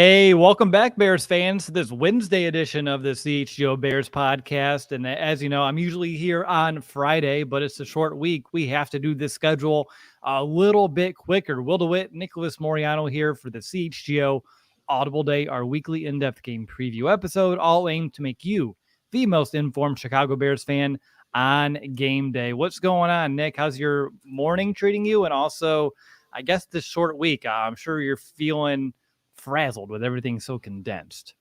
Hey, welcome back, Bears fans, to this Wednesday edition of the CHGO Bears Podcast. And as you know, I'm usually here on Friday, but it's a short week. We have to do this schedule a little bit quicker. Will DeWitt, Nicholas Moreano here for the CHGO Audible Day, our weekly in-depth game preview episode, all aimed to make you the most informed Chicago Bears fan on game day. What's going on, Nick? How's your morning treating you? And also, I guess this short week, I'm sure you're feeling frazzled with everything so condensed.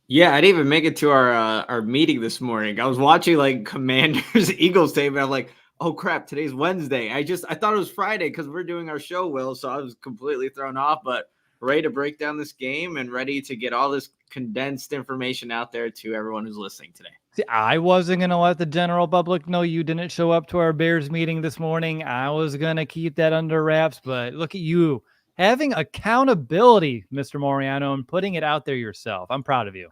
Yeah, I didn't even make it to our meeting this morning. I was watching like Commanders Eagles tape, and I'm like, oh crap, today's Wednesday. I thought it was Friday because we're doing our show, Will. So I was completely thrown off, but ready to break down this game and ready to get all this condensed information out there to everyone who's listening today. See, I wasn't going to let the general public know you didn't show up to our Bears meeting this morning. I was going to keep that under wraps, but look at you having accountability, Mr. Moreano, and putting it out there yourself. I'm proud of you.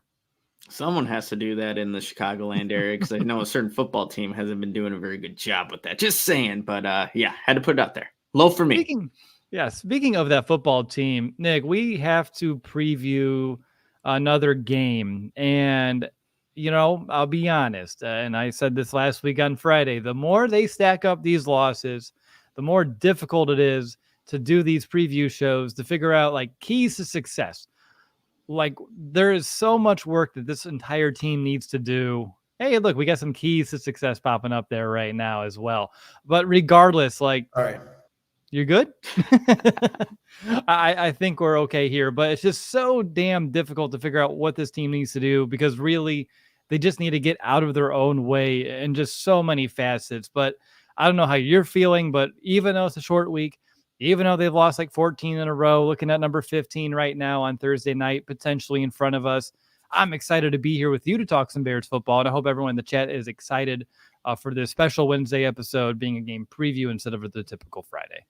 Someone has to do that in the Chicagoland area because I know a certain football team hasn't been doing a very good job with that. Just saying, but yeah, had to put it out there. Low for me. Speaking of that football team, Nick, we have to preview another game. And, you know, I'll be honest, and I said this last week on Friday, the more they stack up these losses, the more difficult it is to do these preview shows to figure out like keys to success. Like there is so much work that this entire team needs to do. Hey, look, we got some keys to success popping up there right now as well. But regardless, like, all right, you're good. I think we're okay here, but it's just so damn difficult to figure out what this team needs to do because really they just need to get out of their own way in just so many facets. But I don't know how you're feeling, but even though it's a short week, even though they've lost like 14 in a row, looking at number 15 right now on Thursday night, potentially in front of us, I'm excited to be here with you to talk some Bears football. And I hope everyone in the chat is excited for this special Wednesday episode being a game preview instead of the typical Friday.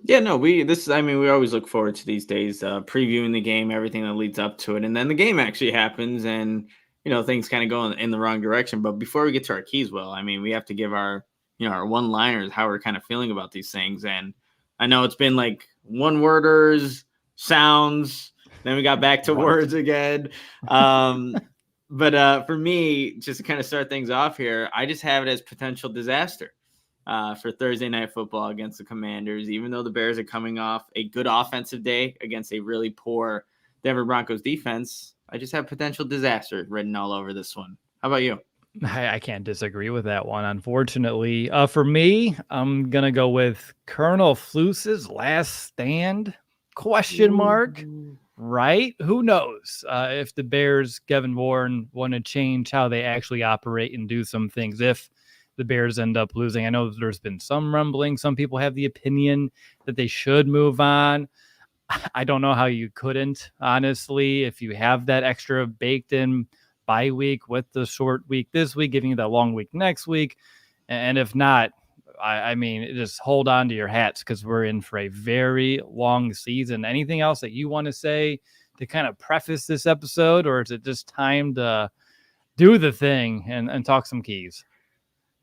Yeah, no, we always look forward to these days, previewing the game, everything that leads up to it. And then the game actually happens and, you know, things kind of go in the wrong direction. But before we get to our keys, Will, I mean, we have to give our one-liners, how we're kind of feeling about these things. And I know it's been like one-worders, sounds, then we got back to words again. But for me, just to kind of start things off here, I just have it as potential disaster for Thursday Night Football against the Commanders. Even though the Bears are coming off a good offensive day against a really poor Denver Broncos defense, I just have potential disaster written all over this one. How about you? I can't disagree with that one, unfortunately. For me, I'm going to go with Colonel Flus's last stand, question mark, right? Who knows if the Bears, Kevin Warren, want to change how they actually operate and do some things if the Bears end up losing. I know there's been some rumbling. Some people have the opinion that they should move on. I don't know how you couldn't, honestly, if you have that extra baked in bye week with the short week this week, giving you that long week next week. And if not, I mean, just hold on to your hats because we're in for a very long season. Anything else that you want to say to kind of preface this episode, or is it just time to do the thing and talk some keys?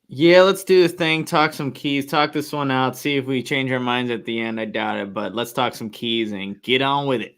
Yeah, let's do the thing, talk some keys, talk this one out, see if we change our minds at the end. I doubt it, but let's talk some keys and get on with it.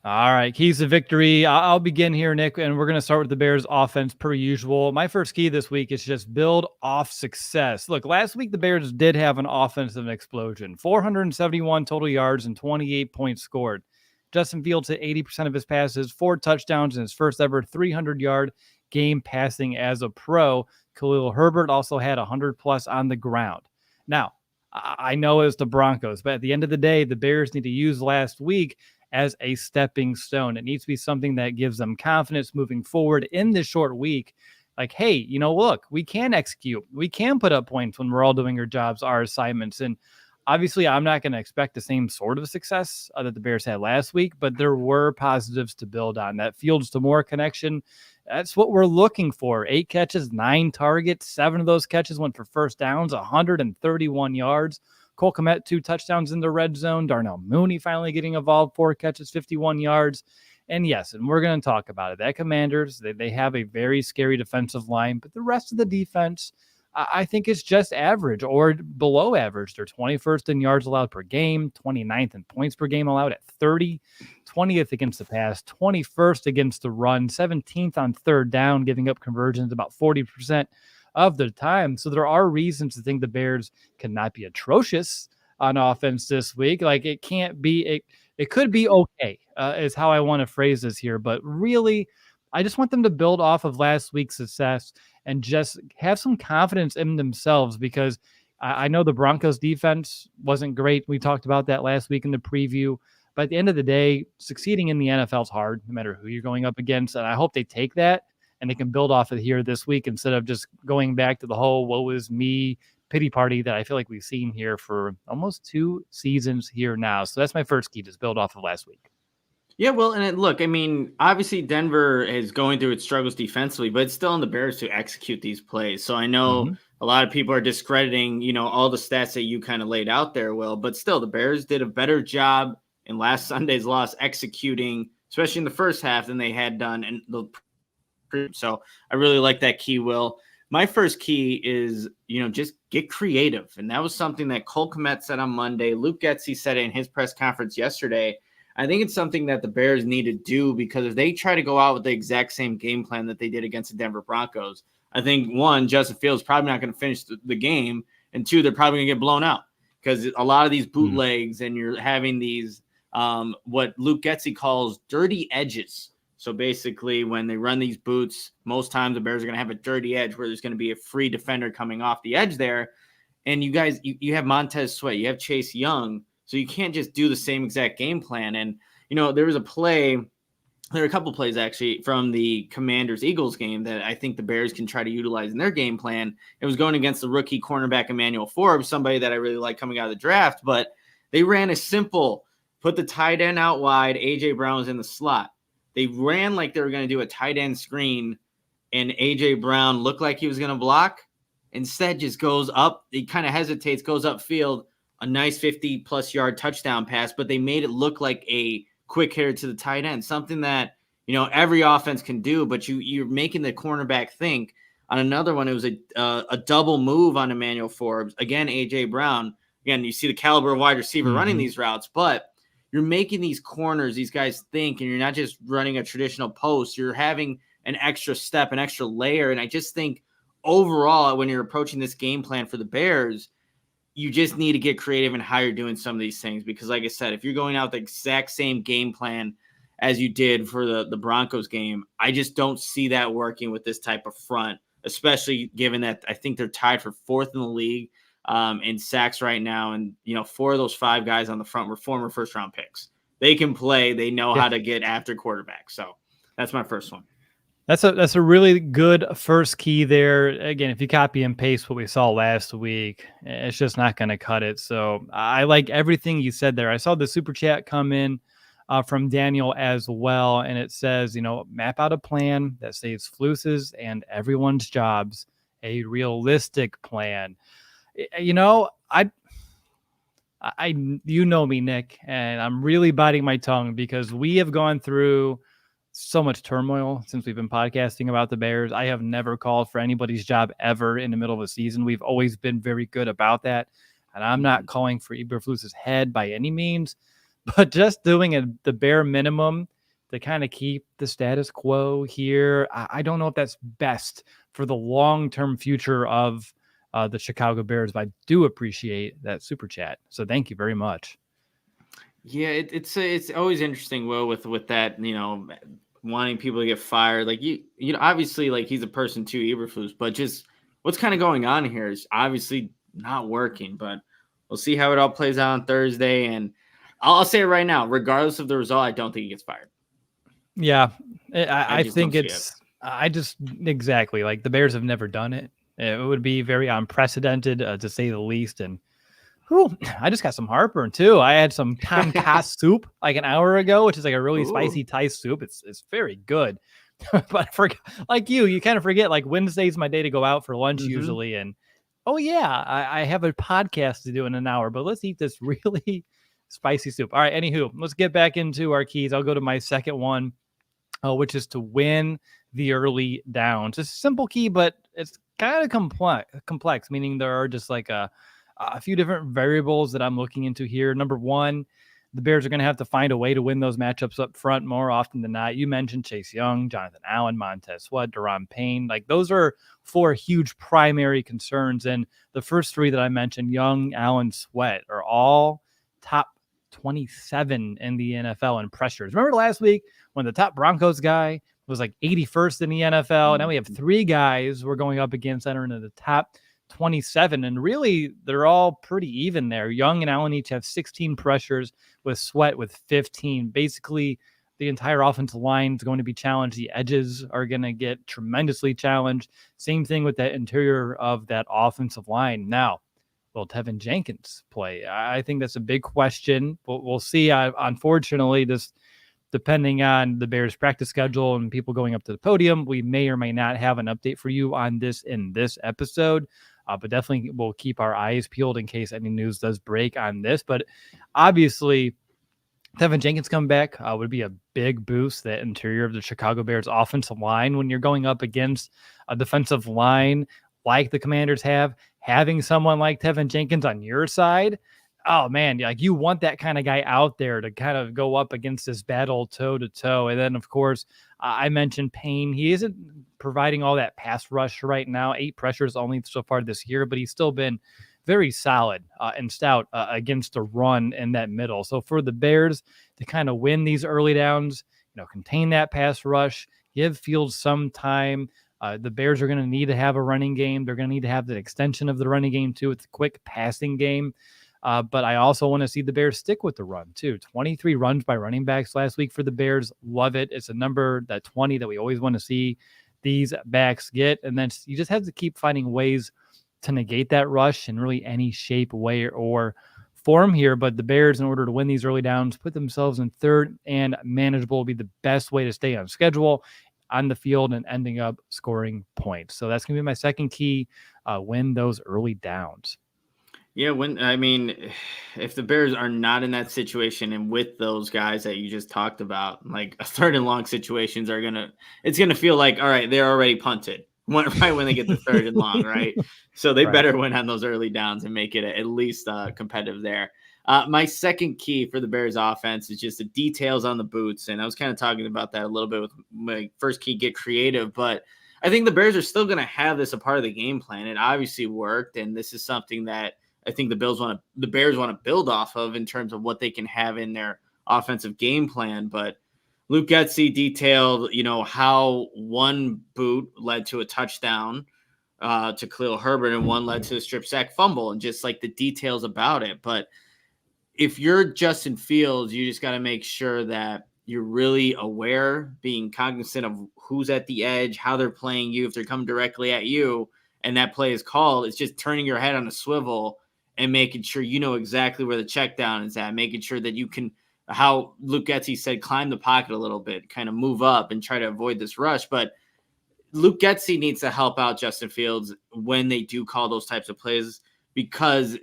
All right, keys to victory. I'll begin here, Nick, and we're going to start with the Bears offense per usual. My first key this week is just build off success. Look, last week the Bears did have an offensive explosion. 471 total yards and 28 points scored. Justin Fields hit 80% of his passes, 4 touchdowns in his first ever 300-yard game passing as a pro. Khalil Herbert also had 100+ on the ground. Now, I know it's the Broncos, but at the end of the day, the Bears need to use last week as a stepping stone. It needs to be something that gives them confidence moving forward in this short week. Like, hey, you know, look, we can execute. We can put up points when we're all doing our jobs, our assignments. And obviously, I'm not going to expect the same sort of success that the Bears had last week, but there were positives to build on. That Fields to Moore connection, that's what we're looking for. 8 catches, 9 targets. 7 of those catches went for first downs, 131 yards. Cole Kmet, 2 touchdowns in the red zone. Darnell Mooney finally getting involved, 4 catches, 51 yards. And yes, and we're going to talk about it. That Commanders, they have a very scary defensive line, but the rest of the defense, I think it's just average or below average. They're 21st in yards allowed per game, 29th in points per game allowed at 30, 20th against the pass, 21st against the run, 17th on third down, giving up conversions about 40% of the time. So there are reasons to think the Bears cannot be atrocious on offense this week. Like it can't be, it could be okay, is how I want to phrase this here. But really, I just want them to build off of last week's success and just have some confidence in themselves, because I know the Broncos defense wasn't great. We talked about that last week in the preview. But at the end of the day, succeeding in the NFL is hard, no matter who you're going up against. And I hope they take that and they can build off of here this week instead of just going back to the whole woe is me pity party that I feel like we've seen here for almost 2 seasons here now. So that's my first key, just build off of last week. Yeah, well, and look, I mean, obviously Denver is going through its struggles defensively, but it's still on the Bears to execute these plays. So I know a lot of people are discrediting, all the stats that you kind of laid out there, Will, but still the Bears did a better job in last Sunday's loss executing, especially in the first half, than they had done in the so I really like that key, Will. My first key is, just get creative. And that was something that Cole Kmet said on Monday. Luke Getsy said it in his press conference yesterday. I think it's something that the Bears need to do, because if they try to go out with the exact same game plan that they did against the Denver Broncos, I think, one, Justin Fields probably not going to finish the game, and two, they're probably going to get blown out, because a lot of these bootlegs and you're having these what Luke Getsy calls dirty edges. So basically, when they run these boots, most times the Bears are going to have a dirty edge where there's going to be a free defender coming off the edge there. And you guys, you have Montez Sweat, you have Chase Young, so you can't just do the same exact game plan. And, there was a couple plays actually from the Commanders-Eagles game that I think the Bears can try to utilize in their game plan. It was going against the rookie cornerback Emmanuel Forbes, somebody that I really like coming out of the draft, but they ran a simple, put the tight end out wide, A.J. Brown was in the slot. They ran like they were going to do a tight end screen, and A.J. Brown looked like he was going to block. Instead, just goes up. He kind of hesitates, goes upfield, a nice 50-plus yard touchdown pass, but they made it look like a quick hitter to the tight end, something that, every offense can do, but you're making the cornerback think. On another one, it was a double move on Emmanuel Forbes. Again, A.J. Brown. Again, you see the caliber of wide receiver running these routes, but you're making these corners, these guys think, and you're not just running a traditional post. You're having an extra step, an extra layer. And I just think overall, when you're approaching this game plan for the Bears, you just need to get creative and how you're doing some of these things. Because like I said, if you're going out the exact same game plan as you did for the Broncos game, I just don't see that working with this type of front, especially given that I think they're tied for 4th in the league in sacks right now. And, 4 of those 5 guys on the front were former first-round picks. They can play. They know how to get after quarterbacks. So that's my first one. That's a really good first key there. Again, if you copy and paste what we saw last week, it's just not going to cut it. So I like everything you said there. I saw the super chat come in from Daniel as well, and it says, map out a plan that saves Flus's and everyone's jobs, a realistic plan. I you know me, Nick, and I'm really biting my tongue because we have gone through so much turmoil since we've been podcasting about the Bears. I have never called for anybody's job ever in the middle of a season. We've always been very good about that. And I'm not calling for Eberflus's head by any means, but just doing the bare minimum to kind of keep the status quo here. I don't know if that's best for the long-term future of the Chicago Bears, but I do appreciate that super chat. So thank you very much. Yeah, it's always interesting, Will, with that, wanting people to get fired. Like obviously, like he's a person too, Eberflus, but just what's kind of going on here is obviously not working. But we'll see how it all plays out on Thursday. And I'll say it right now, regardless of the result, I don't think he gets fired. Yeah, I think exactly like the Bears have never done it. It would be very unprecedented to say the least. And I just got some heartburn too. I had some tonkatsu soup like an hour ago, which is like a really spicy Thai soup. It's very good. But like you kind of forget, like Wednesday's my day to go out for lunch usually. And I have a podcast to do in an hour, but let's eat this really spicy soup. All right. Anywho, let's get back into our keys. I'll go to my second one, which is to win the early downs. It's a simple key, but it's kind of complex, meaning there are just like a few different variables that I'm looking into here. Number one, the Bears are going to have to find a way to win those matchups up front more often than not. You mentioned Chase Young, Jonathan Allen, Montez Sweat, Daron Payne. Like those are four huge primary concerns. And the first three that I mentioned, Young, Allen, Sweat, are all top 27 in the NFL in pressures. Remember last week when the top Broncos guy was like 81st in the NFL? Now we have three guys we're going up against that are in the top 27, and really they're all pretty even there. Young and Allen each have 16 pressures, with Sweat with 15. Basically, the entire offensive line is going to be challenged. The edges are going to get tremendously challenged. Same thing with that interior of that offensive line. Now, will Tevin Jenkins play? I think that's a big question. We'll see. Unfortunately, this, depending on the Bears practice schedule and people going up to the podium, we may or may not have an update for you on this in this episode. But definitely we'll keep our eyes peeled in case any news does break on this. But obviously, Tevin Jenkins coming back would be a big boost, that interior of the Chicago Bears offensive line. When you're going up against a defensive line like the Commanders have, having someone like Tevin Jenkins on your side, oh man, like you want that kind of guy out there to kind of go up against this battle toe to toe. And then of course, I mentioned Payne. He isn't providing all that pass rush right now. 8 pressures only so far this year, but he's still been very solid and stout against the run in that middle. So for the Bears to kind of win these early downs, contain that pass rush, give Fields some time. The Bears are going to need to have a running game. They're going to need to have the extension of the running game too. It's a quick passing game. But I also want to see the Bears stick with the run too. 23 runs by running backs last week for the Bears. Love it. It's a number, that 20, that we always want to see these backs get. And then you just have to keep finding ways to negate that rush in really any shape, way, or form here. But the Bears, in order to win these early downs, put themselves in third and manageable, will be the best way to stay on schedule, on the field, and ending up scoring points. So that's going to be my second key, win those early downs. Yeah, if the Bears are not in that situation and with those guys that you just talked about, like a third and long situations it's gonna feel like, all right, they're already punted right when they get the third and long, right? So they better win on those early downs and make it at least competitive there. My second key for the Bears offense is just the details on the boots. And I was kind of talking about that a little bit with my first key, get creative, but I think the Bears are still going to have this a part of the game plan. It obviously worked. And this is something that I think the Bears want to build off of in terms of what they can have in their offensive game plan. But Luke Getsy detailed, how one boot led to a touchdown to Khalil Herbert and one led to a strip sack fumble, and just like the details about it. But if you're Justin Fields, you just got to make sure that you're really aware, being cognizant of who's at the edge, how they're playing you, if they're coming directly at you, and that play is called. It's just turning your head on a swivel and making sure you know exactly where the check down is at, making sure that you can, how Luke Getsy said, climb the pocket a little bit, kind of move up and try to avoid this rush. But Luke Getsy needs to help out Justin Fields when they do call those types of plays, because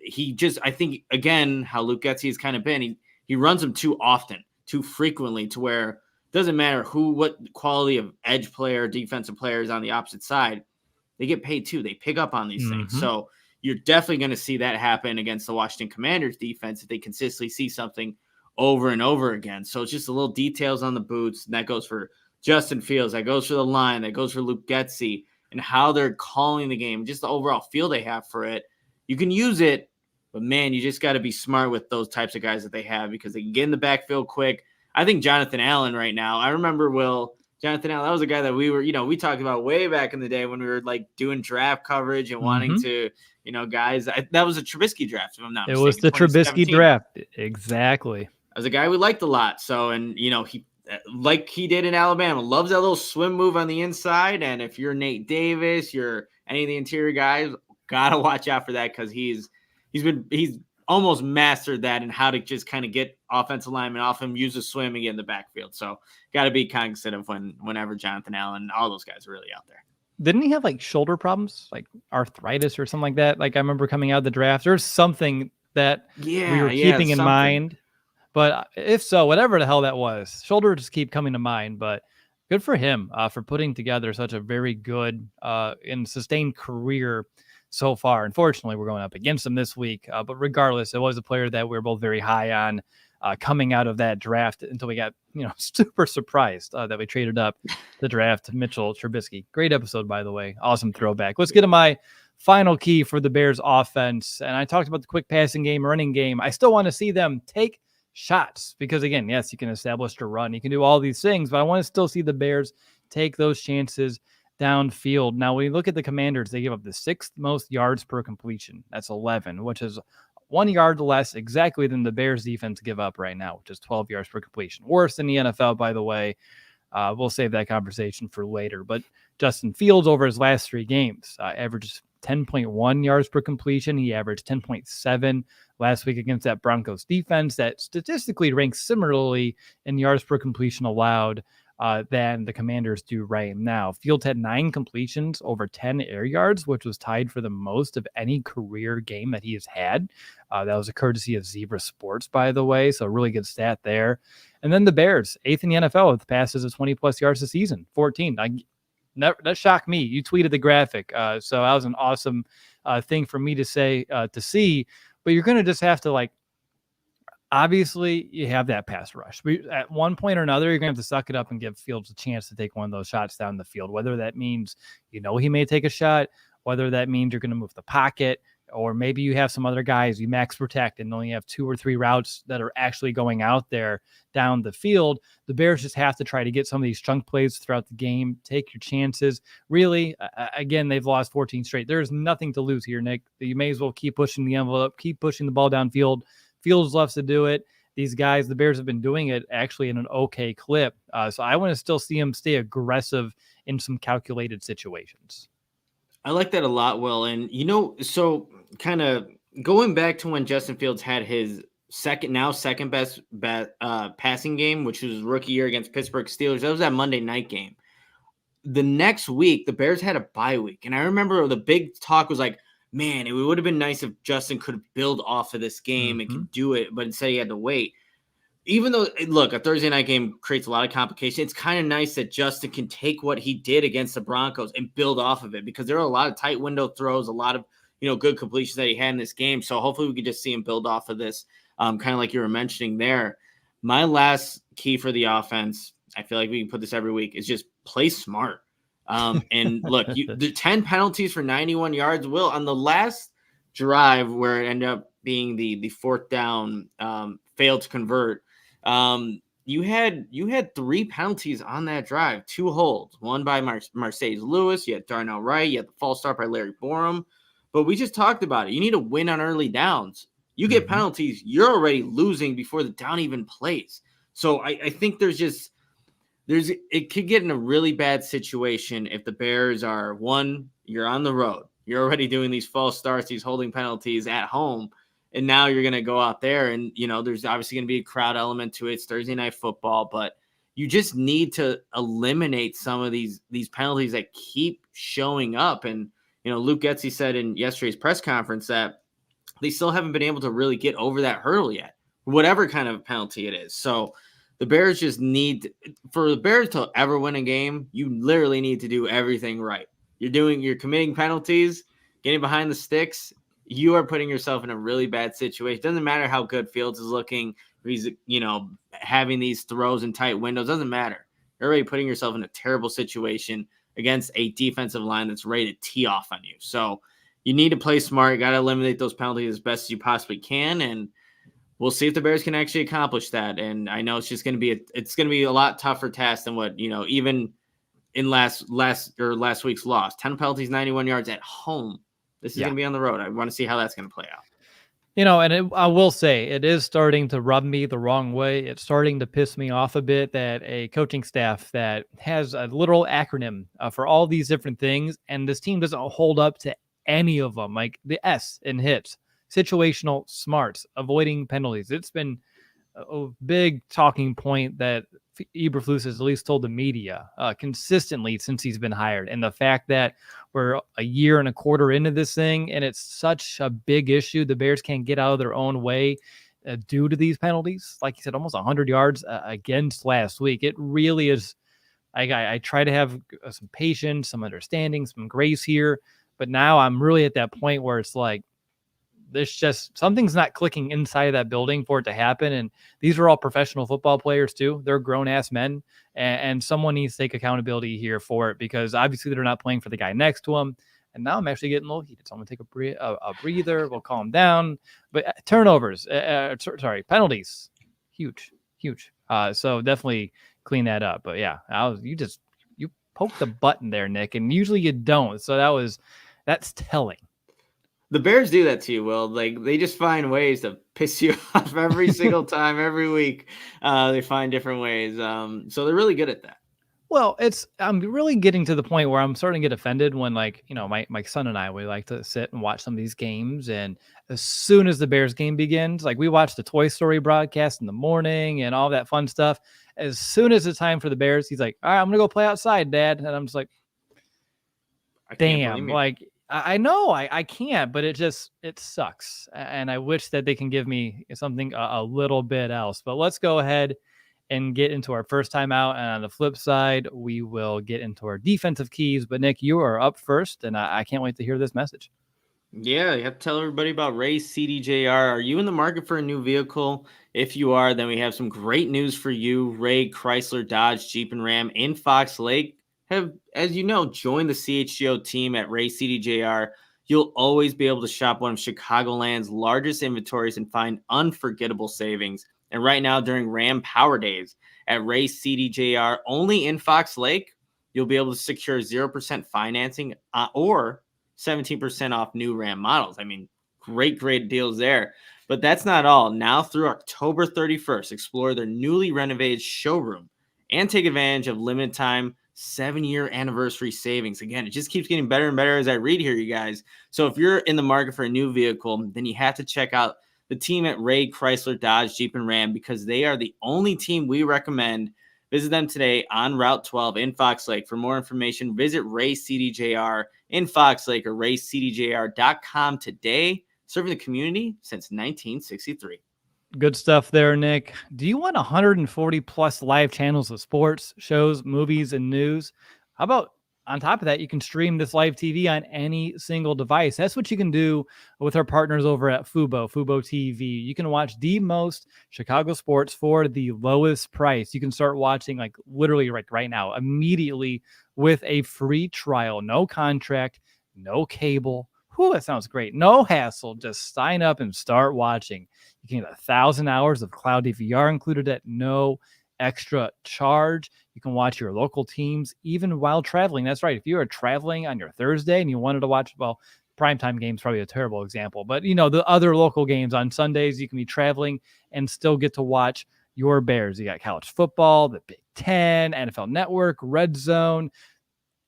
I think, again, how Luke Getsy has kind of been, he runs them too often, too frequently, to where it doesn't matter what quality of edge player, defensive player is on the opposite side. They get paid too. They pick up on these things. So you're definitely going to see that happen against the Washington Commanders defense if they consistently see something over and over again. So it's just the little details on the boots, and that goes for Justin Fields, that goes for the line, that goes for Luke Getsy, and how they're calling the game, just the overall feel they have for it. You can use it, but man, you just got to be smart with those types of guys that they have, because they can get in the backfield quick. I think Jonathan Allen right now, I remember Jonathan Allen, that was a guy that we talked about way back in the day when we were like doing draft coverage and wanting to, guys, that was a Trubisky draft, if I'm not mistaken. It was the Trubisky draft. Exactly. That was a guy we liked a lot. So, and he, like he did in Alabama, loves that little swim move on the inside. And if you're Nate Davis, you're any of the interior guys, gotta watch out for that, because he's almost mastered that and how to just kind of get offensive linemen off him, use a swim and get in the backfield. So got to be cognizant of whenever Jonathan Allen, all those guys are really out there. Didn't he have like shoulder problems, like arthritis or something like that? Like I remember coming out of the draft, there's something that we were keeping in mind. But if so, whatever the hell that was, shoulders just keep coming to mind. But good for him for putting together such a very good and sustained career so far. Unfortunately, we're going up against him this week, but regardless, it was a player that we were both very high on coming out of that draft until we got, super surprised that we traded up to draft Mitchell Trubisky. Great episode, by the way. Awesome throwback. Let's get to my final key for the Bears offense. And I talked about the quick passing game, running game. I still want to see them take shots because, again, yes, you can establish a run. You can do all these things, but I want to still see the Bears take those chances downfield. Now, when you look at the Commanders, they give up the 6th most yards per completion. That's 11, which is 1 yard less exactly than the Bears defense give up right now, which is 12 yards per completion. Worse than the NFL, by the way. We'll save that conversation for later. But Justin Fields, over his last 3 games, averages 10.1 yards per completion. He averaged 10.7 last week against that Broncos defense that statistically ranks similarly in yards per completion allowed than the Commanders do right now. Fields had 9 completions over 10 air yards, which was tied for the most of any career game that he has had. That was a courtesy of Zebra Sports, by the way, so a really good stat there. And then the Bears, 8th in the NFL with passes of 20-plus yards a season, 14. That shocked me. You tweeted the graphic, so that was an awesome thing for me to see. But you're going to just have to, obviously, you have that pass rush. At one point or another, you're going to have to suck it up and give Fields a chance to take one of those shots down the field, whether that means he may take a shot, whether that means you're going to move the pocket, or maybe you have some other guys you max protect and only have 2 or 3 routes that are actually going out there down the field. The Bears just have to try to get some of these chunk plays throughout the game. Take your chances. Really, again, they've lost 14 straight. There's nothing to lose here, Nick. You may as well keep pushing the envelope, keep pushing the ball downfield. Fields loves to do it. These guys, the Bears have been doing it actually in an okay clip. So I want to still see them stay aggressive in some calculated situations. I like that a lot, Will. And, so kind of going back to when Justin Fields had his second best passing game, which was rookie year against Pittsburgh Steelers. That was that Monday night game. The next week, the Bears had a bye week. And I remember the big talk was like, man, it would have been nice if Justin could build off of this game and could do it, but instead he had to wait. Even though, look, a Thursday night game creates a lot of complication, it's kind of nice that Justin can take what he did against the Broncos and build off of it, because there are a lot of tight window throws, a lot of good completions that he had in this game. So hopefully we could just see him build off of this, kind of like you were mentioning there. My last key for the offense, I feel like we can put this every week, is just play smart. And look, the 10 penalties for 91 yards, Will, on the last drive where it ended up being the 4th down, failed to convert. You had 3 penalties on that drive, 2 holds, one by Marcedes Lewis. You had Darnell Wright. You had the false start by Larry Borum. But we just talked about it. You need to win on early downs. You get penalties, you're already losing before the down even plays. So I think it could get in a really bad situation if the Bears are, one, you're on the road. You're already doing these false starts, these holding penalties at home. And now you're going to go out there and, there's obviously going to be a crowd element to it. It's Thursday night football, but you just need to eliminate some of these penalties that keep showing up. And, Luke Getsy said in yesterday's press conference that they still haven't been able to really get over that hurdle yet, whatever kind of penalty it is. So the Bears just for the Bears to ever win a game, you literally need to do everything right. You're committing penalties, getting behind the sticks. You are putting yourself in a really bad situation. It doesn't matter how good Fields is looking. He's, having these throws in tight windows. Doesn't matter. You're already putting yourself in a terrible situation against a defensive line that's ready to tee off on you. So you need to play smart. You got to eliminate those penalties as best as you possibly can. And we'll see if the Bears can actually accomplish that. And I know it's just going to be a lot tougher task than what, even in last week's loss. 10 penalties, 91 yards at home. This is going to be on the road. I want to see how that's going to play out. I will say it is starting to rub me the wrong way. It's starting to piss me off a bit that a coaching staff that has a literal acronym for all these different things, and this team doesn't hold up to any of them, like the S in hits, situational smarts, avoiding penalties. It's been a big talking point that Eberflus has at least told the media consistently since he's been hired. And the fact that we're a year and a quarter into this thing and it's such a big issue, the Bears can't get out of their own way due to these penalties. Like you said, almost 100 yards against last week. It really is I try to have some patience, some understanding, some grace here. But now I'm really at that point where it's like, there's just something's not clicking inside of that building for it to happen. And these are all professional football players too. They're grown ass men, and someone needs to take accountability here for it, because obviously they're not playing for the guy next to them. And now I'm actually getting a little heated. So I'm going to take a breather. We'll calm down. But turnovers, penalties, huge. So definitely clean that up. But yeah, you poked the button there, Nick, and usually you don't. So that's telling. The Bears do that to you, Will. Like, they just find ways to piss you off every single time, every week. They find different ways. So they're really good at that. Well, I'm really getting to the point where I'm starting to get offended when, like, my son and I, we like to sit and watch some of these games. And as soon as the Bears game begins, like, we watch the Toy Story broadcast in the morning and all that fun stuff. As soon as it's time for the Bears, he's like, all right, I'm going to go play outside, Dad. And I'm just like, damn, like, I know I can't, but it sucks. And I wish that they can give me something a little bit else. But let's go ahead and get into our first time out. And on the flip side, we will get into our defensive keys. But Nick, you are up first, and I can't wait to hear this message. Yeah, you have to tell everybody about Ray CDJR. Are you in the market for a new vehicle? If you are, then we have some great news for you. Ray Chrysler, Dodge, Jeep, and Ram in Fox Lake have, as you know, joined the CHGO team at Ray CDJR. You'll always be able to shop one of Chicagoland's largest inventories and find unforgettable savings. And right now, during Ram Power Days at Ray CDJR, only in Fox Lake, you'll be able to secure 0% financing or 17% off new Ram models. I mean, great deals there. But that's not all. Now through October 31st, explore their newly renovated showroom and take advantage of limited time 7-year anniversary savings. Again, it just keeps getting better and better as I read here, you guys. So if you're in the market for a new vehicle, then you have to check out the team at Ray Chrysler, Dodge, Jeep, and Ram, because they are the only team we recommend. Visit them today on Route 12 in Fox Lake. For more information, visit Ray CDJR in Fox Lake or raycdjr.com today. Serving the community since 1963. Good stuff there, Nick. Do you want 140 plus live channels of sports, shows, movies, and news? How about on top of that, you can stream this live TV on any single device. That's what you can do with our partners over at Fubo TV. You can watch the most Chicago sports for the lowest price. You can start watching, like, literally right now, immediately, with a free trial, no contract, no cable. Whew, that sounds great. No hassle. Just sign up and start watching. You can get 1,000 hours of cloud DVR included at no extra charge. You can watch your local teams even while traveling. That's right. If you are traveling on your Thursday and you wanted to watch, well, primetime games, probably a terrible example, but the other local games on Sundays, you can be traveling and still get to watch your Bears. You got college football, the Big Ten, NFL Network, Red Zone,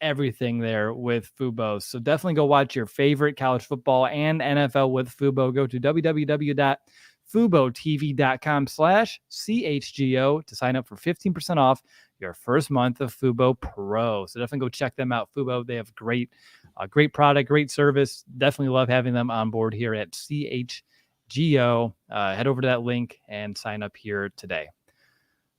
everything there with Fubo. So definitely go watch your favorite college football and NFL with Fubo. Go to www.FuboTV.com/CHGO to sign up for 15% off your first month of Fubo Pro. So definitely go check them out. Fubo, they have great product, great service. Definitely love having them on board here at CHGO. Head over to that link and sign up here today.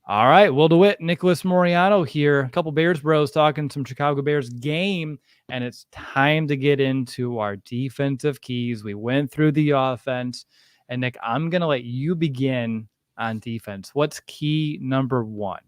All right, Will DeWitt, Nicholas Moreano here. A couple Bears bros talking some Chicago Bears game, and it's time to get into our defensive keys. We went through the offense, and Nick, I'm going to let you begin on defense. What's key number one?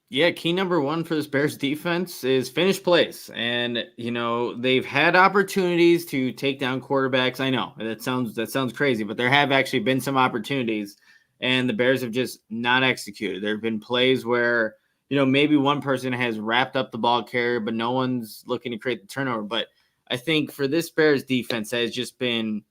Yeah, key number one for this Bears defense is finish plays. And, they've had opportunities to take down quarterbacks. I know that sounds crazy, but there have actually been some opportunities, and the Bears have just not executed. There have been plays where, maybe one person has wrapped up the ball carrier, but no one's looking to create the turnover. But I think for this Bears defense that has just been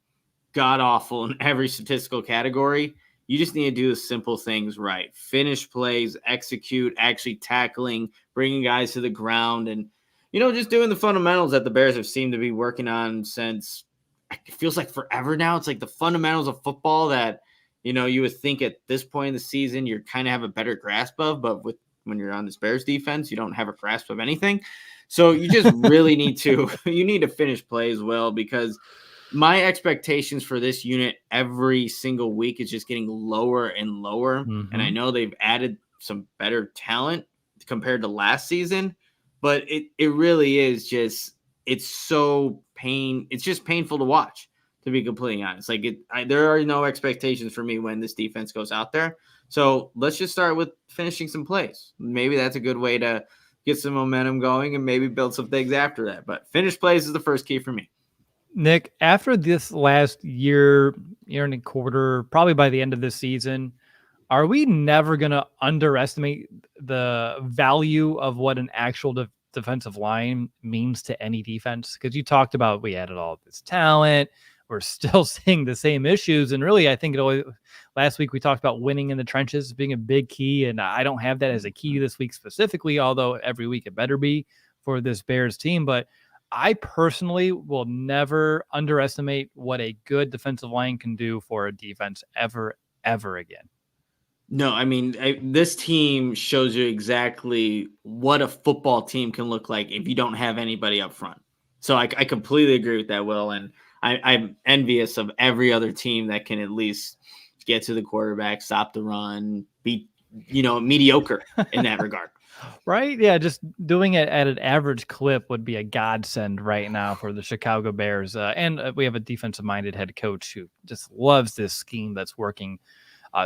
god-awful in every statistical category, you just need to do the simple things right. Finish plays, execute, actually tackling, bringing guys to the ground, and, just doing the fundamentals that the Bears have seemed to be working on since, it feels like forever now. It's like the fundamentals of football that, you would think at this point in the season you kind of have a better grasp of, but when you're on this Bears defense, you don't have a grasp of anything. So you just really need to finish plays well, because my expectations for this unit every single week is just getting lower and lower. Mm-hmm. And I know they've added some better talent compared to last season, but it really is just it's just painful to watch, to be completely honest. Like there are no expectations for me when this defense goes out there. So let's just start with finishing some plays. Maybe that's a good way to get some momentum going and maybe build some things after that. But finish plays is the first key for me. Nick, after this last year and a quarter, probably by the end of this season, are we never going to underestimate the value of what an actual defensive line means to any defense? Because you talked about we added all this talent. We're still seeing the same issues. And really, I think last week we talked about winning in the trenches being a big key. And I don't have that as a key this week specifically, although every week it better be for this Bears team. But I personally will never underestimate what a good defensive line can do for a defense ever again. No, I mean, this team shows you exactly what a football team can look like if you don't have anybody up front. So I completely agree with that, Will. And I'm envious of every other team that can at least get to the quarterback, stop the run, be, mediocre in that regard. Right? Yeah, just doing it at an average clip would be a godsend right now for the Chicago Bears. And we have a defensive-minded head coach who just loves this scheme that's working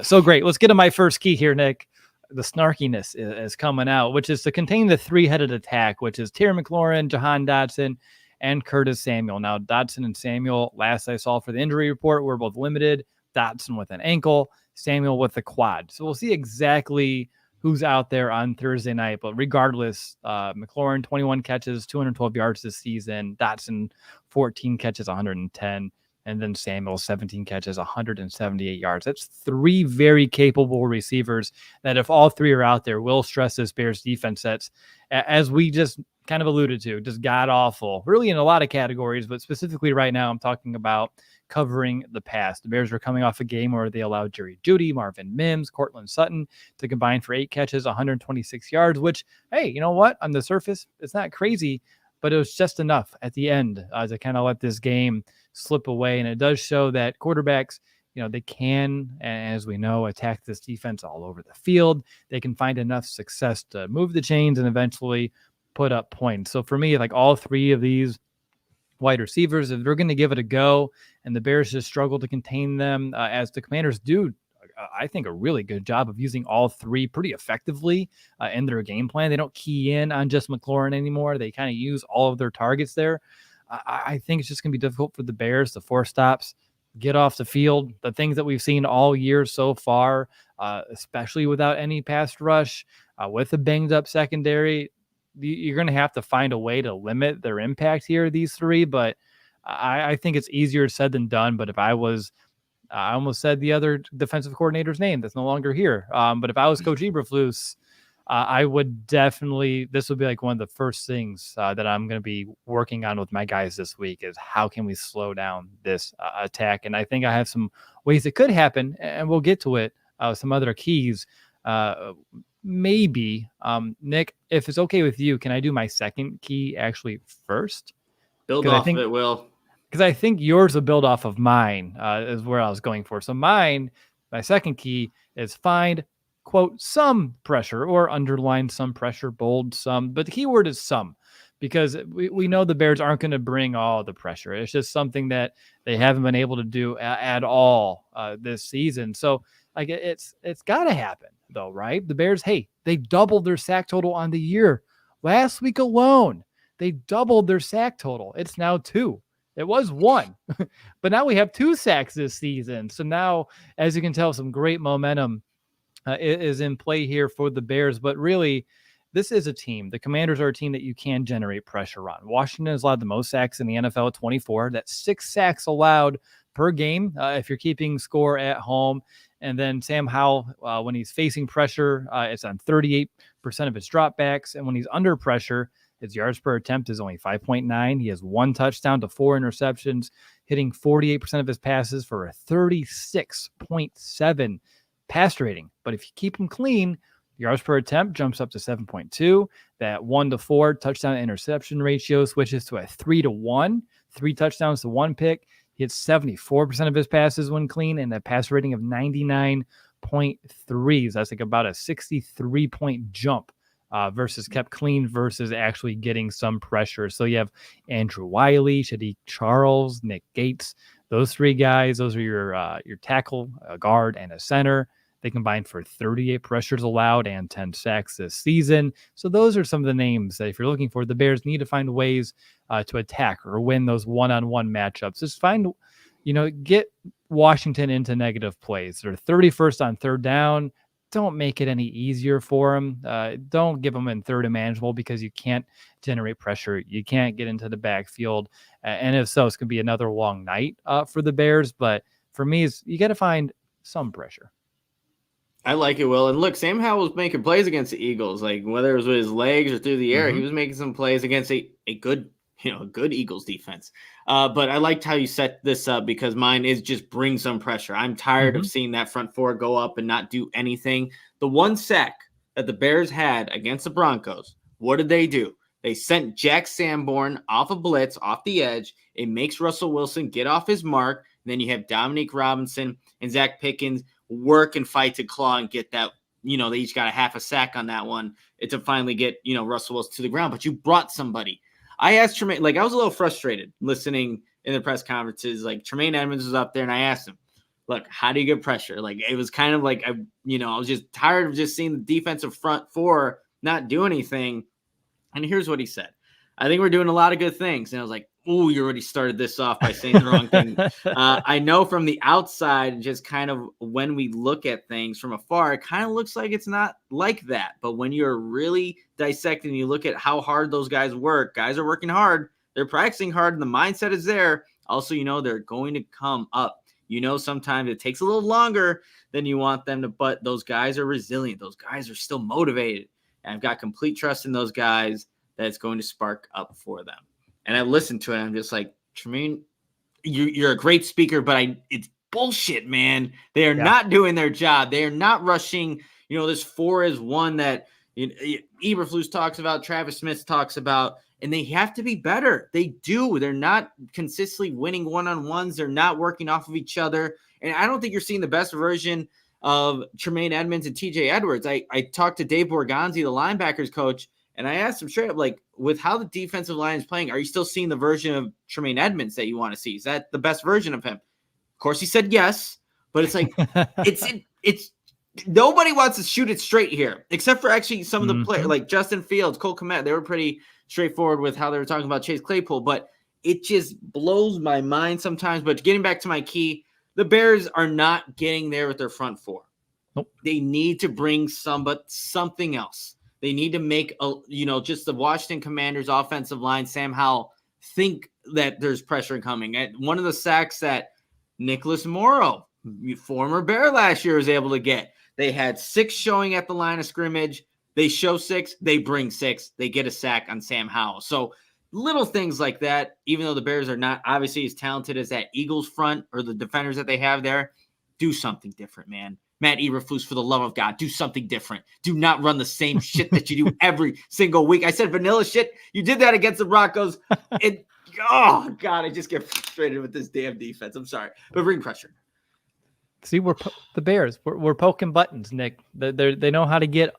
so great. Let's get to my first key here, Nick. The snarkiness is coming out, which is to contain the three-headed attack, which is Terry McLaurin, Jahan Dotson, and Curtis Samuel. Now, Dotson and Samuel, last I saw for the injury report, were both limited. Dotson with an ankle, Samuel with a quad. So we'll see exactly who's out there on Thursday night. But regardless, McLaurin, 21 catches, 212 yards this season. Dotson, 14 catches, 110. And then Samuel, 17 catches, 178 yards. That's three very capable receivers that if all three are out there, will stress this Bears defense that's, as we just kind of alluded to, just god-awful, really in a lot of categories, but specifically right now I'm talking about covering the pass. The Bears are coming off a game where they allowed Jerry Jeudy, Marvin Mims, Cortland Sutton to combine for 8 catches, 126 yards, which, hey, you know what? On the surface, it's not crazy, but it was just enough at the end to kind of let this game slip away. And it does show that quarterbacks, they can, as we know, attack this defense all over the field. They can find enough success to move the chains and eventually put up points. So for me, like all three of these wide receivers, if they're going to give it a go and the Bears just struggle to contain them, as the Commanders do, I think a really good job of using all three pretty effectively in their game plan. They don't key in on just McLaurin anymore. They kind of use all of their targets there. I think it's just going to be difficult for the Bears to force stops, get off the field. The things that we've seen all year so far, especially without any pass rush, with a banged up secondary, you're going to have to find a way to limit their impact here, these three. But I think it's easier said than done. But if I almost said the other defensive coordinator's name that's no longer here. But if I was Coach Eberflus, I would definitely, this would be like one of the first things that I'm going to be working on with my guys this week is how can we slow down this attack? And I think I have some ways it could happen, and we'll get to it. Some other keys. Maybe, Nick, if it's okay with you, can I do my second key actually first? Build off of it, Will. Because I think yours will build off of mine is where I was going for. So my second key is find, quote, some pressure, or underline some pressure, bold some. But the key word is some, because we know the Bears aren't going to bring all the pressure. It's just something that they haven't been able to do at all this season. So like it's got to happen, though, right? The Bears, hey, they doubled their sack total on the year. Last week alone, they doubled their sack total. It's now 2. It was 1, but now we have 2 sacks this season. So now, as you can tell, some great momentum is in play here for the Bears. But really, this is a team. The Commanders are a team that you can generate pressure on. Washington has allowed the most sacks in the NFL at 24. That's 6 sacks allowed per game if you're keeping score at home. And then Sam Howell, when he's facing pressure, it's on 38% of his dropbacks. And when he's under pressure, his yards per attempt is only 5.9. He has 1 touchdown to 4 interceptions, hitting 48% of his passes for a 36.7 pass rating. But if you keep him clean, yards per attempt jumps up to 7.2. That 1 to 4 touchdown to interception ratio switches to a 3 to 1, 3 touchdowns to 1 pick. He hits 74% of his passes when clean, and a pass rating of 99.3. So that's like about a 63-point jump versus kept clean versus actually getting some pressure. So you have Andrew Wiley, Shadiq Charles, Nick Gates. Those three guys, those are your tackle, a guard, and a center. They combined for 38 pressures allowed and 10 sacks this season. So those are some of the names that if you're looking for, the Bears need to find ways to attack or win those one-on-one matchups. Just find, get Washington into negative plays. They're 31st on third down. Don't make it any easier for them. Don't give them in third and manageable because you can't generate pressure. You can't get into the backfield. And if so, it's going to be another long night for the Bears. But for me, you got to find some pressure. I like it, Will. And look, Sam Howell was making plays against the Eagles, like whether it was with his legs or through the air, he was making some plays against a good, good Eagles defense. But I liked how you set this up because mine is just bring some pressure. I'm tired of seeing that front four go up and not do anything. The one sack that the Bears had against the Broncos, what did they do? They sent Jack Sanborn off a blitz, off the edge. It makes Russell Wilson get off his mark. And then you have Dominique Robinson and Zach Pickens work and fight to claw and get that, they each got a half a sack on that one to finally get, Russell Wilson to the ground. But you brought somebody. I asked Tremaine, I was a little frustrated listening in the press conferences. Tremaine Edmonds was up there and I asked him, look, how do you get pressure? It was kind of I was just tired of just seeing the defensive front four not do anything. And here's what he said. I think we're doing a lot of good things. And I was like, oh, you already started this off by saying the wrong thing. I know from the outside, just kind of when we look at things from afar, it kind of looks like it's not like that. But when you're really dissecting, you look at how hard those guys work. Guys are working hard. They're practicing hard, and the mindset is there. Also, they're going to come up. Sometimes it takes a little longer than you want them to, but those guys are resilient. Those guys are still motivated. And I've got complete trust in those guys that it's going to spark up for them. And I listened to it. And I'm just like, Tremaine, you're a great speaker, but it's bullshit, man. They are not doing their job. They are not rushing. This 4-1 that Eberflus talks about, Travis Smith talks about, and they have to be better. They do. They're not consistently winning one-on-ones. They're not working off of each other. And I don't think you're seeing the best version of Tremaine Edmonds and TJ Edwards. I talked to Dave Borgonzi, the linebackers coach, and I asked him straight up, with how the defensive line is playing, are you still seeing the version of Tremaine Edmonds that you want to see? Is that the best version of him? Of course, he said yes, but it's it's nobody wants to shoot it straight here, except for actually some of the players like Justin Fields, Cole Kmet. They were pretty straightforward with how they were talking about Chase Claypool, but it just blows my mind sometimes. But getting back to my key, the Bears are not getting there with their front four. Nope. They need to bring something else. They need to make just the Washington Commanders offensive line, Sam Howell, think that there's pressure coming. At one of the sacks that Nicholas Morrow, former Bear last year, was able to get. They had 6 showing at the line of scrimmage. They show 6, they bring 6, they get a sack on Sam Howell. So little things like that, even though the Bears are not obviously as talented as that Eagles front or the defenders that they have there, do something different, man. Matt Eberflus, for the love of God, do something different. Do not run the same shit that you do every single week. I said vanilla shit. You did that against the Broncos. Oh, God, I just get frustrated with this damn defense. I'm sorry. But bring pressure. See, the Bears. We're poking buttons, Nick. They know how to get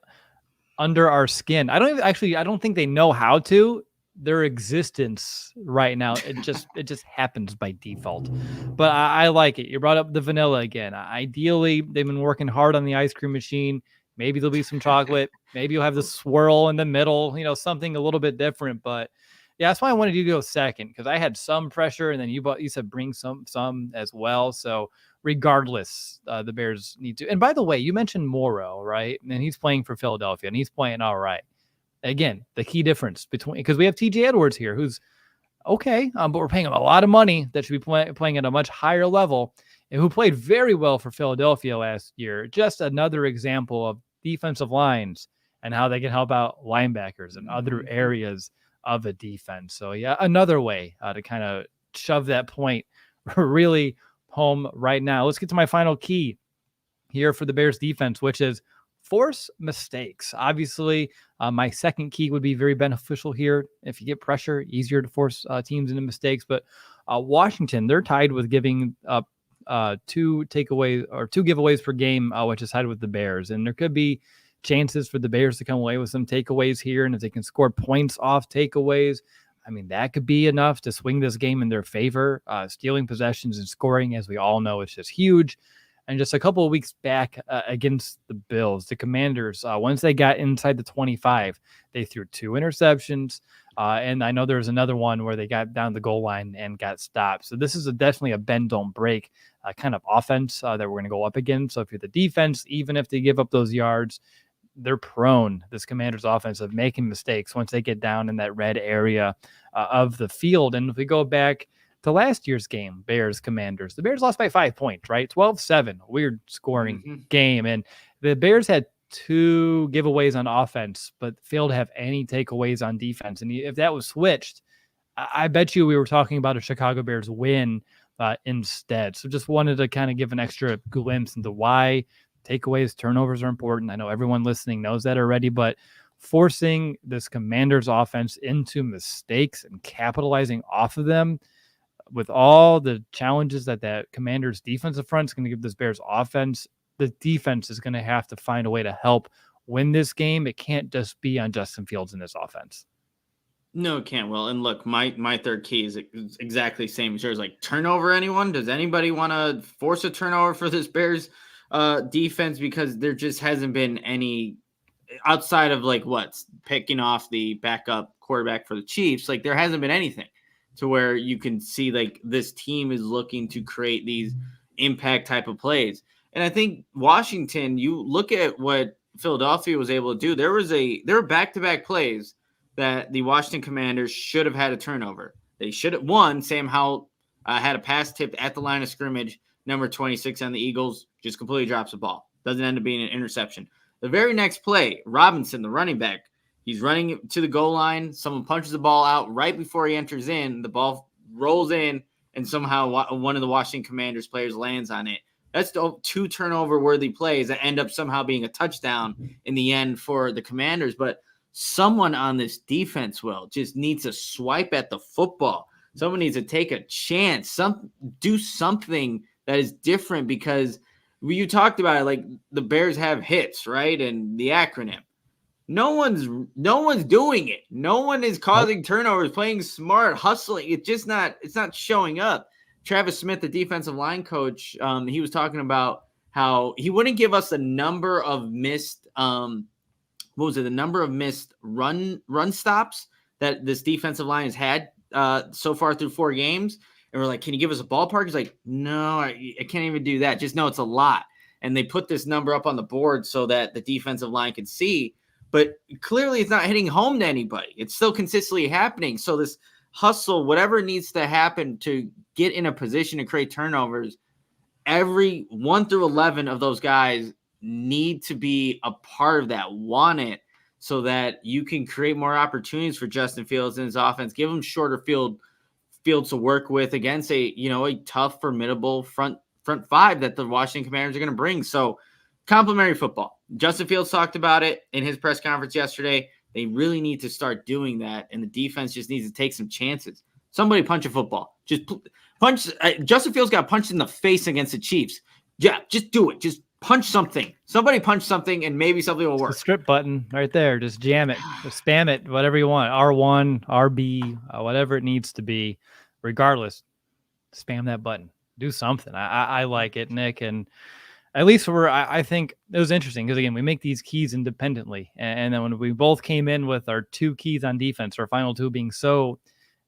under our skin. I don't think they know how to. Their existence right now, it just happens by default. But I like it. You brought up the vanilla again. Ideally, they've been working hard on the ice cream machine. Maybe there'll be some chocolate. Maybe you'll have the swirl in the middle, something a little bit different. But yeah, that's why I wanted you to go second, because I had some pressure, and then you said bring some as well. So regardless, the Bears need to. And by the way, you mentioned Morrow, right? And he's playing for Philadelphia, and he's playing all right. Again, the key difference because we have TJ Edwards here, who's okay, but we're paying him a lot of money that should be playing at a much higher level, and who played very well for Philadelphia last year. Just another example of defensive lines and how they can help out linebackers and other areas of a defense. So yeah, another way to kind of shove that point really home right now. Let's get to my final key here for the Bears defense, which is force mistakes. Obviously, my second key would be very beneficial here. If you get pressure, easier to force teams into mistakes. But Washington, they're tied with giving up 2 giveaways per game, which is tied with the Bears. And there could be chances for the Bears to come away with some takeaways here. And if they can score points off takeaways, I mean, that could be enough to swing this game in their favor. Stealing possessions and scoring, as we all know, is just huge. And just a couple of weeks back against the Bills, the Commanders, once they got inside the 25, they threw 2 interceptions. And I know there was another one where they got down the goal line and got stopped. So this is definitely a bend, don't break kind of offense that we're going to go up against. So if you're the defense, even if they give up those yards, they're prone, this Commanders offense, of making mistakes once they get down in that red area of the field. And if we go back to last year's game, Bears Commanders, the Bears lost by 5 points, right? 12-7, weird scoring game. And the Bears had 2 giveaways on offense, but failed to have any takeaways on defense. And if that was switched, I bet you we were talking about a Chicago Bears win instead. So just wanted to kind of give an extra glimpse into why takeaways, turnovers are important. I know everyone listening knows that already, but forcing this Commanders offense into mistakes and capitalizing off of them with all the challenges that Commanders defensive front is going to give this Bears offense, the defense is going to have to find a way to help win this game. It can't just be on Justin Fields in this offense. No, it can't. Well, and look, my third key is exactly the same as yours. Like, turnover anyone? Does anybody want to force a turnover for this Bears defense? Because there just hasn't been any outside of picking off the backup quarterback for the Chiefs. Like, there hasn't been anything to where you can see like this team is looking to create these impact type of plays. And I think Washington, you look at what Philadelphia was able to do. There were back-to-back plays that the Washington Commanders should have had a turnover. They should have won. Sam Howell had a pass tipped at the line of scrimmage. Number 26 on the Eagles just completely drops the ball. Doesn't end up being an interception. The very next play, Robinson, the running back, he's running to the goal line. Someone punches the ball out right before he enters in. The ball rolls in, and somehow one of the Washington Commanders players lands on it. That's 2 turnover-worthy plays that end up somehow being a touchdown in the end for the Commanders. But someone on this defense, just needs to swipe at the football. Someone needs to take a chance, do something that is different, because you talked about it, like the Bears have hits, right? And the acronym. No one's doing it. No one is causing turnovers, playing smart, hustling. It's not showing up. Travis Smith, the defensive line coach, he was talking about how he wouldn't give us the number of missed the number of missed run stops that this defensive line has had so far through 4 games. And we're like, can you give us a ballpark? He's like, no, I can't even do that. Just know it's a lot. And they put this number up on the board so that the defensive line can see. But clearly it's not hitting home to anybody. It's still consistently happening. So this hustle, whatever needs to happen to get in a position to create turnovers, every 1 through 11 of those guys need to be a part of that, want it, so that you can create more opportunities for Justin Fields and his offense, give him shorter fields to work with against a tough, formidable front 5 that the Washington Commanders are going to bring. So complimentary football. Justin Fields talked about it in his press conference yesterday. They really need to start doing that, and the defense just needs to take some chances. Somebody punch a football. Just punch. Justin Fields got punched in the face against the Chiefs. Yeah, just do it. Just punch something. Somebody punch something, and maybe something will work. The script button right there. Just jam it. Just spam it. Whatever you want. R1, RB, whatever it needs to be. Regardless, spam that button. Do something. I like it, Nick. And at least I think it was interesting because, again, we make these keys independently. And then when we both came in with our 2 keys on defense, our final 2 being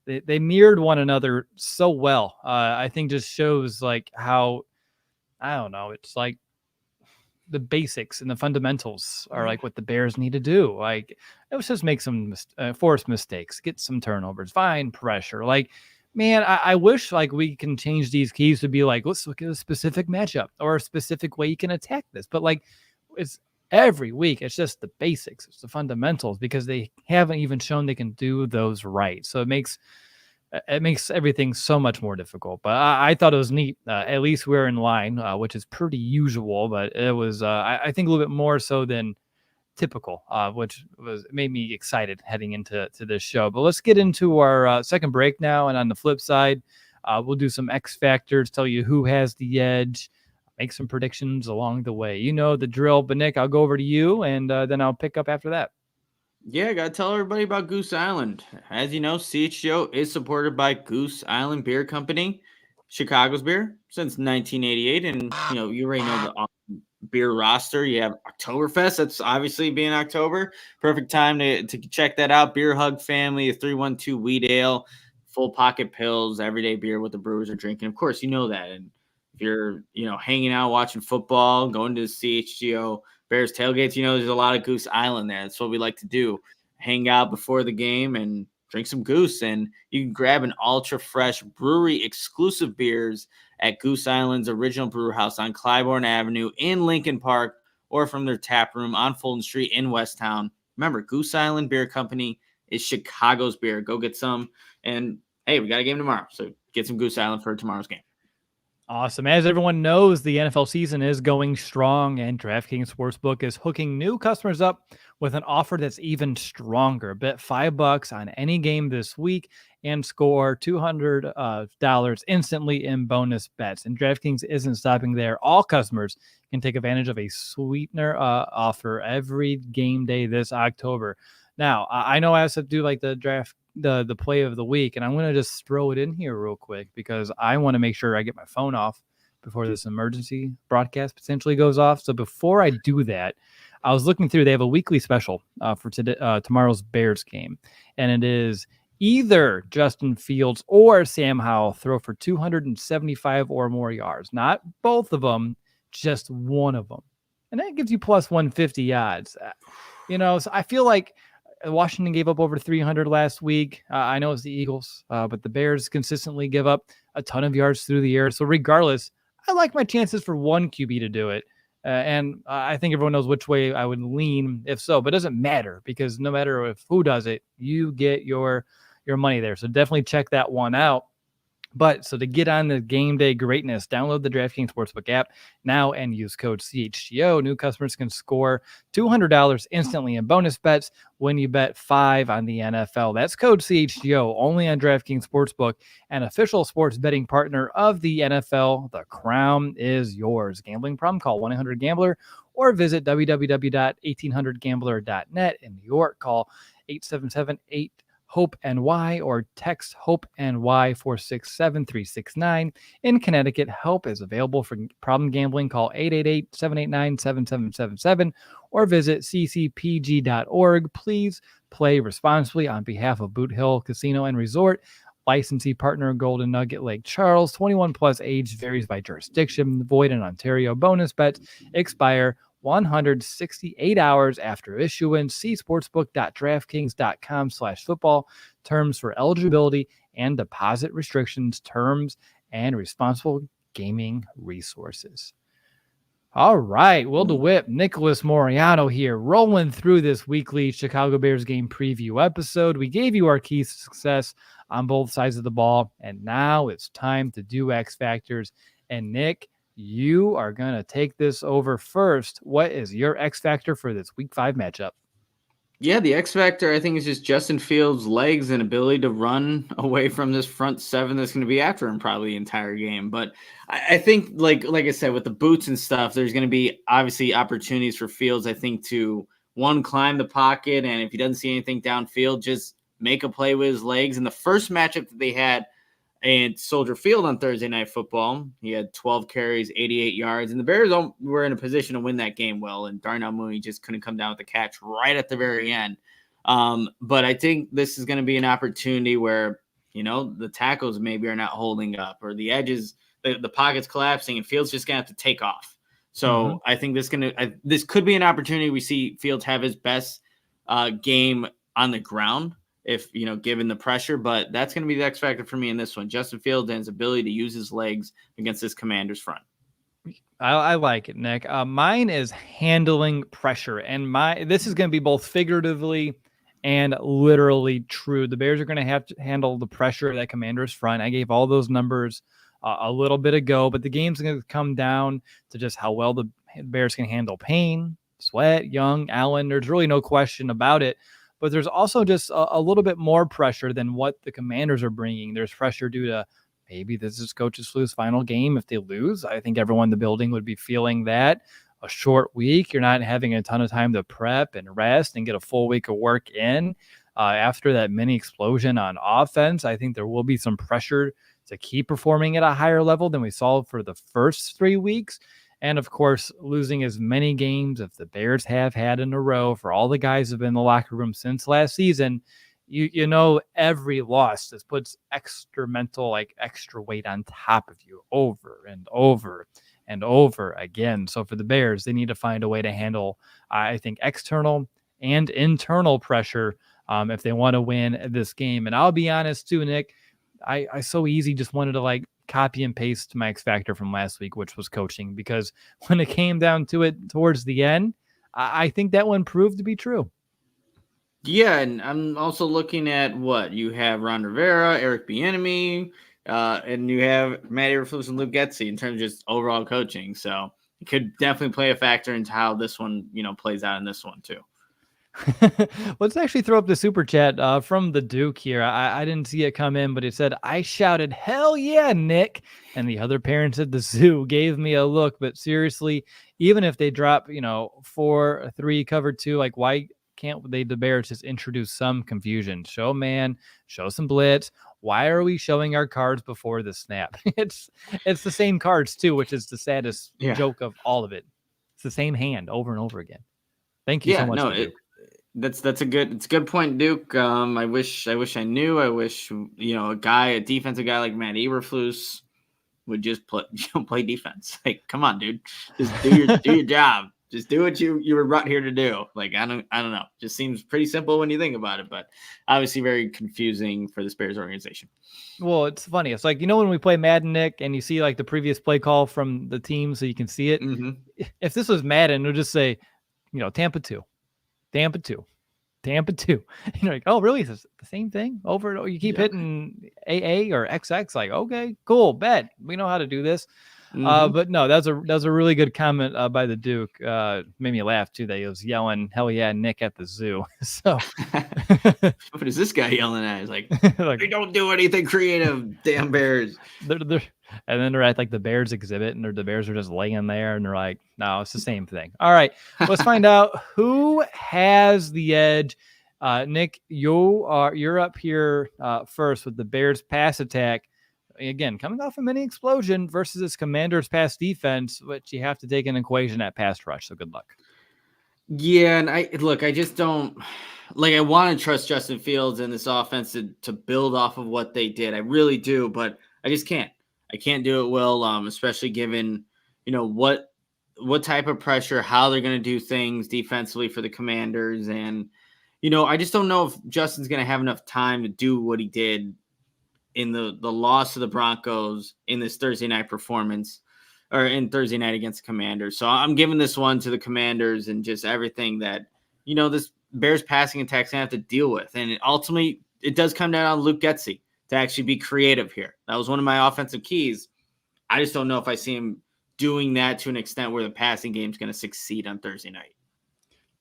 they mirrored one another so well. I think just shows like how, I don't know, it's like the basics and the fundamentals are like what the Bears need to do. Like, it was just make some forced mistakes, get some turnovers, find pressure. Like, man, I wish like we can change these keys to be like, let's look at a specific matchup or a specific way you can attack this. But like, it's every week, it's just the basics, it's the fundamentals, because they haven't even shown they can do those right. So it makes everything so much more difficult. But I thought it was neat. At least we're in line, which is pretty usual, but it was, I think, a little bit more so than typical, which made me excited heading into this show. But let's get into our second break now. And on the flip side, we'll do some X factors, tell you who has the edge, make some predictions along the way. You know the drill, but Nick, I'll go over to you, and then I'll pick up after that. Yeah, I gotta tell everybody about Goose Island. As you know, CHGO is supported by Goose Island Beer Company, Chicago's beer since 1988, and you already know the beer roster. You have Oktoberfest. That's obviously being October. Perfect time to check that out. Beer Hug Family, a 312 Wheat Ale, full pocket pills, everyday beer what the brewers are drinking. Of course, you know that. And if you're hanging out watching football, going to the CHGO Bears tailgates, there's a lot of Goose Island there. That's what we like to do. Hang out before the game and drink some Goose. And you can grab an ultra fresh brewery exclusive beers at Goose Island's original brew house on Clybourne Avenue in Lincoln Park, or from their tap room on Fulton Street in Westtown. Remember, Goose Island Beer Company is Chicago's beer. Go get some. And hey, we got a game tomorrow, so get some Goose Island for tomorrow's game. Awesome. As everyone knows, the NFL season is going strong, and DraftKings Sportsbook is hooking new customers up with an offer that's even stronger. Bet $5 on any game this week and score $200 instantly in bonus bets. And DraftKings isn't stopping there. All customers can take advantage of a sweetener offer every game day this October. Now, I know I have to do like the play of the week, and I'm going to just throw it in here real quick because I want to make sure I get my phone off before this emergency broadcast potentially goes off. So before I do that, I was looking through. They have a weekly special for tomorrow's Bears game, and it is either Justin Fields or Sam Howell throw for 275 or more yards. Not both of them, just one of them. And that gives you plus 150 odds. So I feel like Washington gave up over 300 last week. I know it's the Eagles, but the Bears consistently give up a ton of yards through the air. So regardless, I like my chances for one QB to do it. And I think everyone knows which way I would lean if so, but it doesn't matter because no matter who does it, you get your money there. So definitely check that one out. But so to get on the game day greatness, download the DraftKings Sportsbook app now and use code CHGO. New customers can score $200 instantly in bonus bets when you bet $5 on the NFL. That's code CHGO only on DraftKings Sportsbook, an official sports betting partner of the NFL. The crown is yours. Gambling problem? Call 1-800-GAMBLER or visit www.1800gambler.net. In New York, call 877-8 Hope NY or text Hope NY 467-369. In Connecticut, help is available for problem gambling. Call 888-789-7777 or visit ccpg.org. Please play responsibly on behalf of Boot Hill Casino and Resort. Licensee partner Golden Nugget Lake Charles. 21 plus, age varies by jurisdiction. Void in Ontario. Bonus bets expire 168 hours after issuance. See sportsbook.draftkings.com/football. Terms for eligibility and deposit restrictions, terms, and responsible gaming resources. All right, Will DeWitt, Nicholas Moreano here, rolling through this weekly Chicago Bears game preview episode. We gave you our keys to success on both sides of the ball, and now it's time to do X Factors. And Nick, you are going to take this over first. What is your X Factor for this Week 5 matchup? Yeah, the X Factor, I think, is just Justin Fields' legs and ability to run away from this front seven that's going to be after him probably the entire game. But I think, like I said, with the boots and stuff, there's going to be obviously opportunities for Fields, I think, to, one, climb the pocket, and if he doesn't see anything downfield, just make a play with his legs. And the first matchup that they had and Soldier Field on Thursday Night Football, he had 12 carries, 88 yards, and the Bears were in a position to win that game well, and Darnell Mooney just couldn't come down with the catch right at the very end. But I think this is going to be an opportunity where, the tackles maybe are not holding up, or the edges, the pocket's collapsing, and Fields just going to have to take off. So I think this could be an opportunity. We see Fields have his best game on the ground, if given the pressure, but that's going to be the X factor for me in this one. Justin Fields and his ability to use his legs against this Commanders front. I like it, Nick. Mine is handling pressure, and this is going to be both figuratively and literally true. The Bears are going to have to handle the pressure of that Commanders front. I gave all those numbers a little bit ago, but the game's going to come down to just how well the Bears can handle Payne, Sweat, Young, Allen. There's really no question about it. But there's also just a little bit more pressure than what the Commanders are bringing. There's pressure due to maybe this is Coach Flus' final game. If they lose, I think everyone in the building would be feeling that. A short week, you're not having a ton of time to prep and rest and get a full week of work in. After that mini explosion on offense, I think there will be some pressure to keep performing at a higher level than we saw for the first 3 weeks. And of course, losing as many games as the Bears have had in a row for all the guys who have been in the locker room since last season, you know, every loss just puts extra weight on top of you over and over and over again. So for the Bears, they need to find a way to handle, I think, external and internal pressure if they want to win this game. And I'll be honest too, Nick, I so easy just wanted to copy and paste my X factor from last week, which was coaching, because when it came down to it towards the end, I think that one proved to be true. Yeah, and I'm also looking at what you have: Ron Rivera, Eric Bieniemy, and you have Matt Eberflus and Luke Getsy in terms of just overall coaching. So it could definitely play a factor into how this one, plays out in this one too. Let's actually throw up the super chat from the Duke here. I didn't see it come in, but it said, "I shouted, 'Hell yeah, Nick!' And the other parents at the zoo gave me a look. But seriously, even if they drop, 4-3 cover 2, why can't the Bears just introduce some confusion? Show some blitz. Why are we showing our cards before the snap?" It's the same cards too, which is the saddest joke of all of it. It's the same hand over and over again. Thank you so much. That's a good point, Duke. I wish I knew. I wish a defensive guy like Matt Eberflus would just play defense. Come on, dude, just do your job. Just do what you were brought here to do. I don't know. Just seems pretty simple when you think about it, but obviously very confusing for the Bears organization. Well, it's funny. It's when we play Madden, Nick, and you see the previous play call from the team so you can see it. Mm-hmm. If this was Madden, it would just say, Tampa 2. Tampa 2. Tampa 2. You're like, oh, really? It's the same thing over and over. You keep hitting AA or XX. Okay, cool. Bet. We know how to do this. Mm-hmm. But no, that's a really good comment by the Duke. Made me laugh too. That he was yelling, "Hell yeah, Nick!" at the zoo. So, what is this guy yelling at? He's like, "They don't do anything creative, damn Bears." And then they're at the Bears exhibit, and the Bears are just laying there, and they're like, "No, it's the same thing." All right, let's find out who has the edge. Nick, you're up here first with the Bears pass attack. Again, coming off a mini explosion versus this Commanders pass defense, which you have to take an equation at pass rush. So good luck. Yeah, and I just don't I want to trust Justin Fields and this offense to build off of what they did. I really do, but I just can't. I can't do it well, especially given what type of pressure, how they're going to do things defensively for the Commanders, and I just don't know if Justin's going to have enough time to do what he did in the loss of the Broncos in this Thursday night performance, or in Thursday night against the Commanders. So I'm giving this one to the Commanders and just everything that, this Bears passing attack's going to have to deal with. And ultimately, it does come down on Luke Getsy to actually be creative here. That was one of my offensive keys. I just don't know if I see him doing that to an extent where the passing game is going to succeed on Thursday night.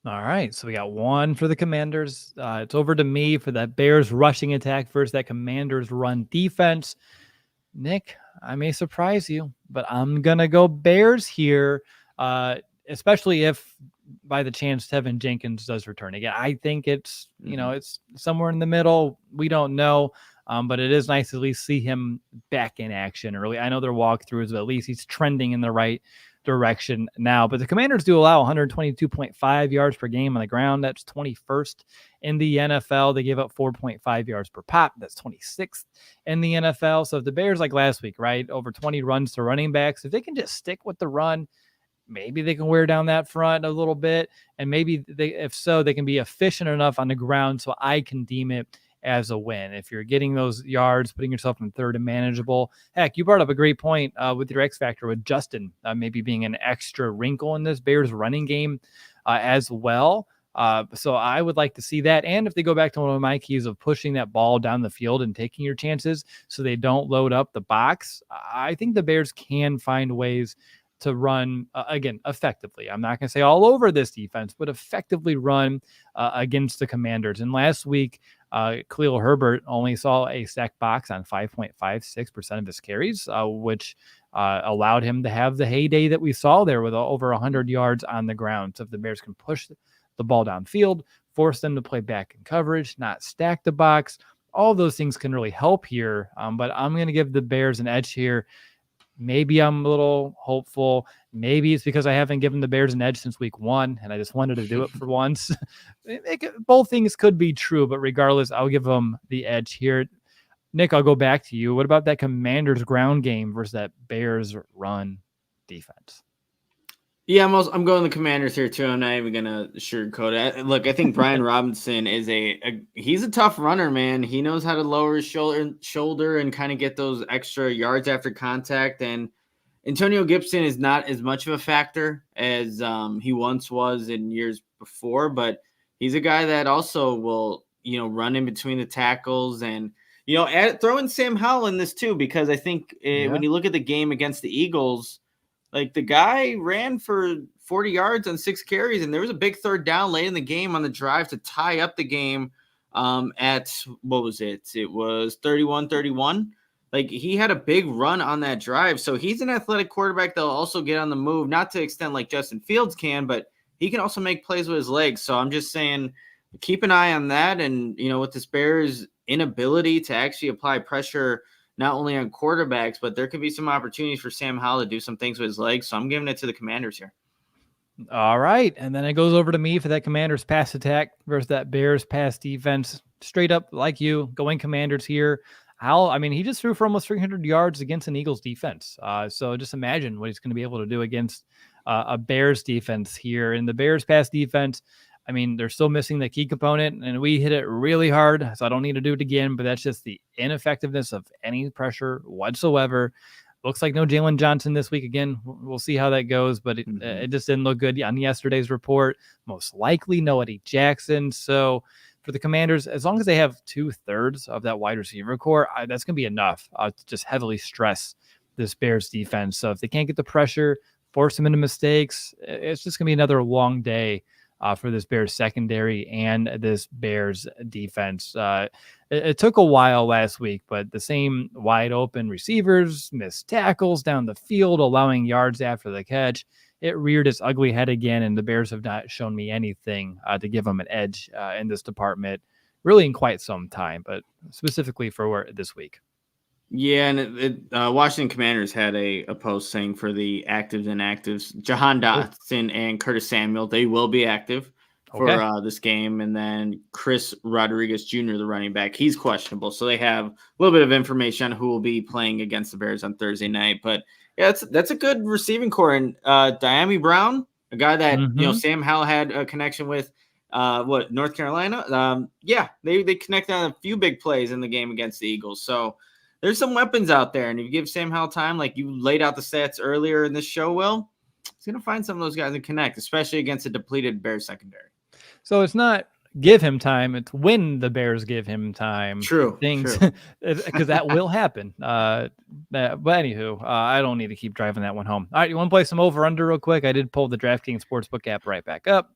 All right, so we got one for the Commanders. It's over to me for that Bears rushing attack versus that Commanders run defense. Nick, I may surprise you, but I'm going to go Bears here, especially if by the chance Tevin Jenkins does return. Again, I think it's, it's somewhere in the middle. We don't know, but it is nice to at least see him back in action early. I know they're walkthroughs, but at least he's trending in the right direction now. But the Commanders do allow 122.5 yards per game on the ground. That's 21st in the NFL. They give up 4.5 yards per pop. That's 26th in the NFL. So if the Bears, like last week, right, over 20 runs to running backs, if they can just stick with the run, maybe they can wear down that front a little bit. And maybe if so, they can be efficient enough on the ground so I can deem it as a win. If you're getting those yards, putting yourself in third and manageable. Heck, you brought up a great point with your X factor with Justin maybe being an extra wrinkle in this Bears running game as well. So I would like to see that. And if they go back to one of my keys of pushing that ball down the field and taking your chances so they don't load up the box, I think the Bears can find ways to run again effectively. I'm not going to say all over this defense, but effectively run against the Commanders. And last week, Khalil Herbert only saw a sack box on 5.56% of his carries, which allowed him to have the heyday that we saw there with over 100 yards on the ground. So if the Bears can push the ball downfield, force them to play back in coverage, not stack the box, all those things can really help here. But I'm going to give the Bears an edge here. Maybe I'm a little hopeful. Maybe it's because I haven't given the Bears an edge since week 1, and I just wanted to do it for once. Both things could be true, but regardless, I'll give them the edge here. Nick, I'll go back to you. What about that Commanders ground game versus that Bears run defense? Yeah, I'm going the Commanders here too. I'm not even gonna sugarcoat it. Look, I think Brian Robinson is he's a tough runner, man. He knows how to lower his shoulder and kind of get those extra yards after contact. And Antonio Gibson is not as much of a factor as he once was in years before, but he's a guy that also will, run in between the tackles and, throw in Sam Howell in this too, because I think when you look at the game against the Eagles, like the guy ran for 40 yards on 6 carries, and there was a big third down late in the game on the drive to tie up the game at, what was it? It was 31-31. Like he had a big run on that drive. So he's an athletic quarterback that'll also get on the move, not to extent like Justin Fields can, but he can also make plays with his legs. So I'm just saying, keep an eye on that. And, with this Bears inability to actually apply pressure not only on quarterbacks, but there could be some opportunities for Sam Howell to do some things with his legs. So I'm giving it to the Commanders here. All right. And then it goes over to me for that Commanders pass attack versus that Bears pass defense. Straight up like you, going Commanders here. Howell, he just threw for almost 300 yards against an Eagles defense. So just imagine what he's going to be able to do against a Bears defense here. In the Bears pass defense, they're still missing the key component, and we hit it really hard, so I don't need to do it again, but that's just the ineffectiveness of any pressure whatsoever. Looks like no Jalen Johnson this week. Again, we'll see how that goes, but it just didn't look good on yesterday's report. Most likely no Eddie Jackson. So for the Commanders, as long as they have 2/3 of that wide receiver core, that's going to be enough to just heavily stress this Bears defense. So if they can't get the pressure, force them into mistakes, it's just going to be another long day for this Bears secondary and this Bears defense. It took a while last week, but the same wide open receivers, missed tackles down the field, allowing yards after the catch. It reared its ugly head again, and the Bears have not shown me anything to give them an edge in this department, really in quite some time, but specifically for this week. Yeah, and Washington Commanders had a post saying for the actives and inactives, Jahan Dotson and Curtis Samuel, they will be active for this game. And then Chris Rodriguez Jr., the running back, he's questionable. So they have a little bit of information on who will be playing against the Bears on Thursday night. But yeah, that's a good receiving core. And Diami Brown, a guy that Sam Howell had a connection with, North Carolina. They connected on a few big plays in the game against the Eagles. So there's some weapons out there, and if you give Sam Howell time, like you laid out the stats earlier in this show, Will, he's going to find some of those guys and connect, especially against a depleted Bears secondary. So it's not give him time, it's when the Bears give him time. True. Because that will happen. But anywho, I don't need to keep driving that one home. All right, you want to play some over-under real quick? I did pull the DraftKings Sportsbook app right back up.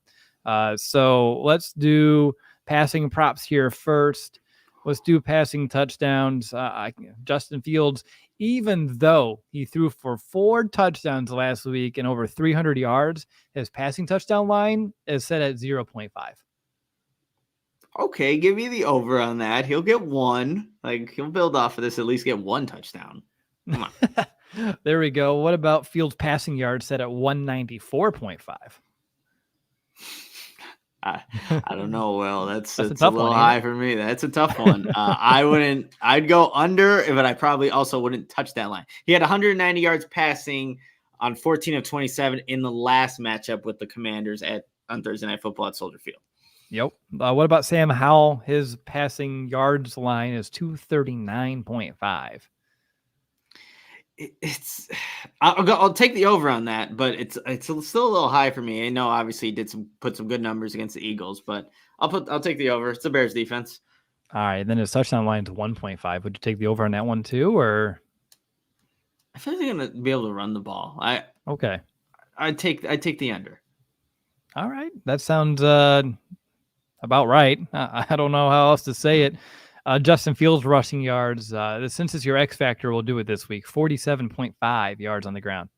So let's do passing props here first. Let's do passing touchdowns. Justin Fields, even though he threw for 4 touchdowns last week and over 300 yards, his passing touchdown line is set at 0.5. Okay, give me the over on that. He'll get 1. Like, he'll build off of this, at least get 1 touchdown. Come on. There we go. What about Fields' passing yards set at 194.5? I don't know. Well, that's a little high for me. That's a tough one. I'd go under, but I probably also wouldn't touch that line. He had 190 yards passing on 14 of 27 in the last matchup with the Commanders on Thursday Night Football at Soldier Field. Yep. What about Sam Howell? His passing yards line is 239.5. I'll take the over on that, but it's still a little high for me. I know obviously he did put some good numbers against the Eagles, but I'll take the over. It's the Bears defense. All right, then his touchdown line is 1.5. Would you take the over on that one too, or? I feel like they're gonna be able to run the ball. Okay. I'd take the under. All right. That sounds about right. I don't know how else to say it. Justin Fields rushing yards. Since it's your X factor, we'll do it this week. 47.5 yards on the ground.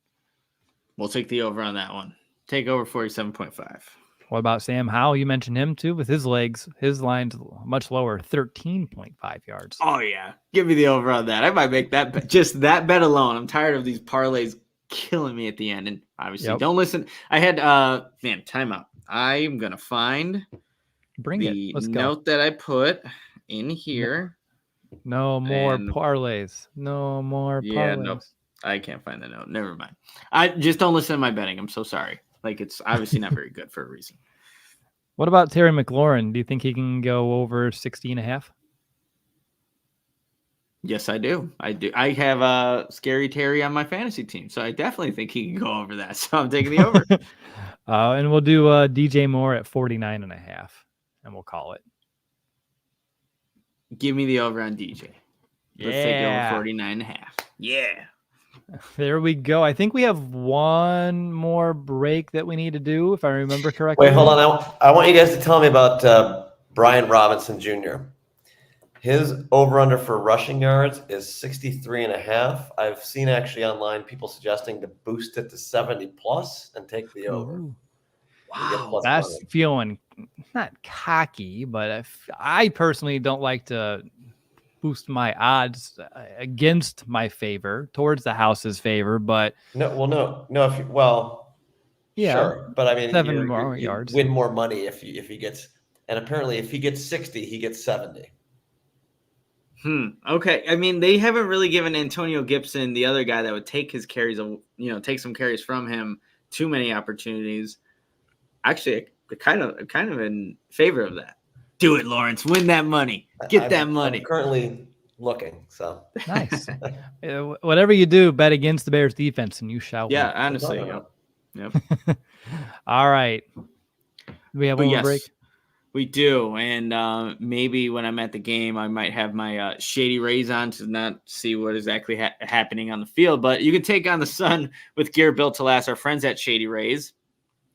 We'll take the over on that one. Take over 47.5. What about Sam Howell? You mentioned him too with his legs. His line's much lower, 13.5 yards. Oh, yeah. Give me the over on that. I might make that bet, just that bet alone. I'm tired of these parlays killing me at the end. And obviously, don't listen. I had, timeout. I'm going to find the note that I put in here. No more parlays. No more parlays. Yeah, nope. I can't find the note. Never mind. I just don't listen to my betting. I'm so sorry. Like, it's obviously not very good for a reason. What about Terry McLaurin? Do you think he can go over 60.5? Yes, I do. I do. I have Scary Terry on my fantasy team, so I definitely think he can go over that. So I'm taking the over. And we'll do DJ Moore at 49.5, and we'll call it. Give me the over on DJ. Let's take over 49.5. Yeah. There we go. I think we have one more break that we need to do, if I remember correctly. Wait, hold on. I want you guys to tell me about Brian Robinson Jr. His over-under for rushing yards is 63.5. I've seen actually online people suggesting to boost it to 70+ and take the over. Ooh. Wow, that's money. Feeling not cocky, but I personally don't like to boost my odds against my favor towards the house's favor, but no. Sure, but I mean, 7 more yards. Win more money if he gets, and apparently if he gets 60, he gets 70. Okay. I mean, they haven't really given Antonio Gibson, the other guy that would take his carries, take some carries from him, too many opportunities. Actually, kind of in favor of that. Do it, Lawrence. Win that money. Get that money. I'm currently looking, so. Nice. Whatever you do, bet against the Bears defense and you shall win. Yeah, honestly. Yep. All right. Do we have one more break? We do. And maybe when I'm at the game, I might have my Shady Rays on to not see what is exactly happening on the field. But you can take on the sun with gear built to last. Our friends at Shady Rays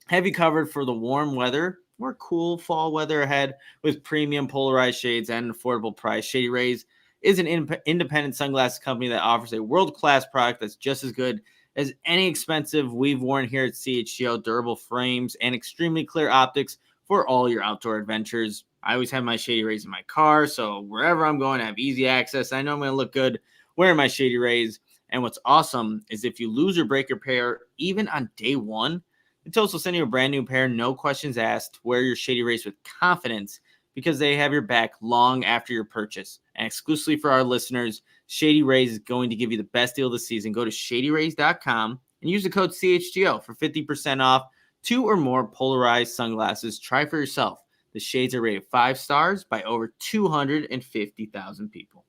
have you covered for the warm weather or cool fall weather ahead with premium polarized shades and an affordable price. Shady Rays is an independent sunglasses company that offers a world-class product that's just as good as any expensive we've worn here at CHGO. Durable frames and extremely clear optics for all your outdoor adventures. I always have my Shady Rays in my car, so wherever I'm going, I have easy access. I know I'm going to look good wearing my Shady Rays. And what's awesome is if you lose or break your pair, even on day one, the Toast will send you a brand new pair, no questions asked. Wear your Shady Rays with confidence because they have your back long after your purchase. And exclusively for our listeners, Shady Rays is going to give you the best deal this season. Go to shadyrays.com and use the code CHGO for 50% off 2 or more polarized sunglasses. Try for yourself. The shades are rated 5 stars by over 250,000 people.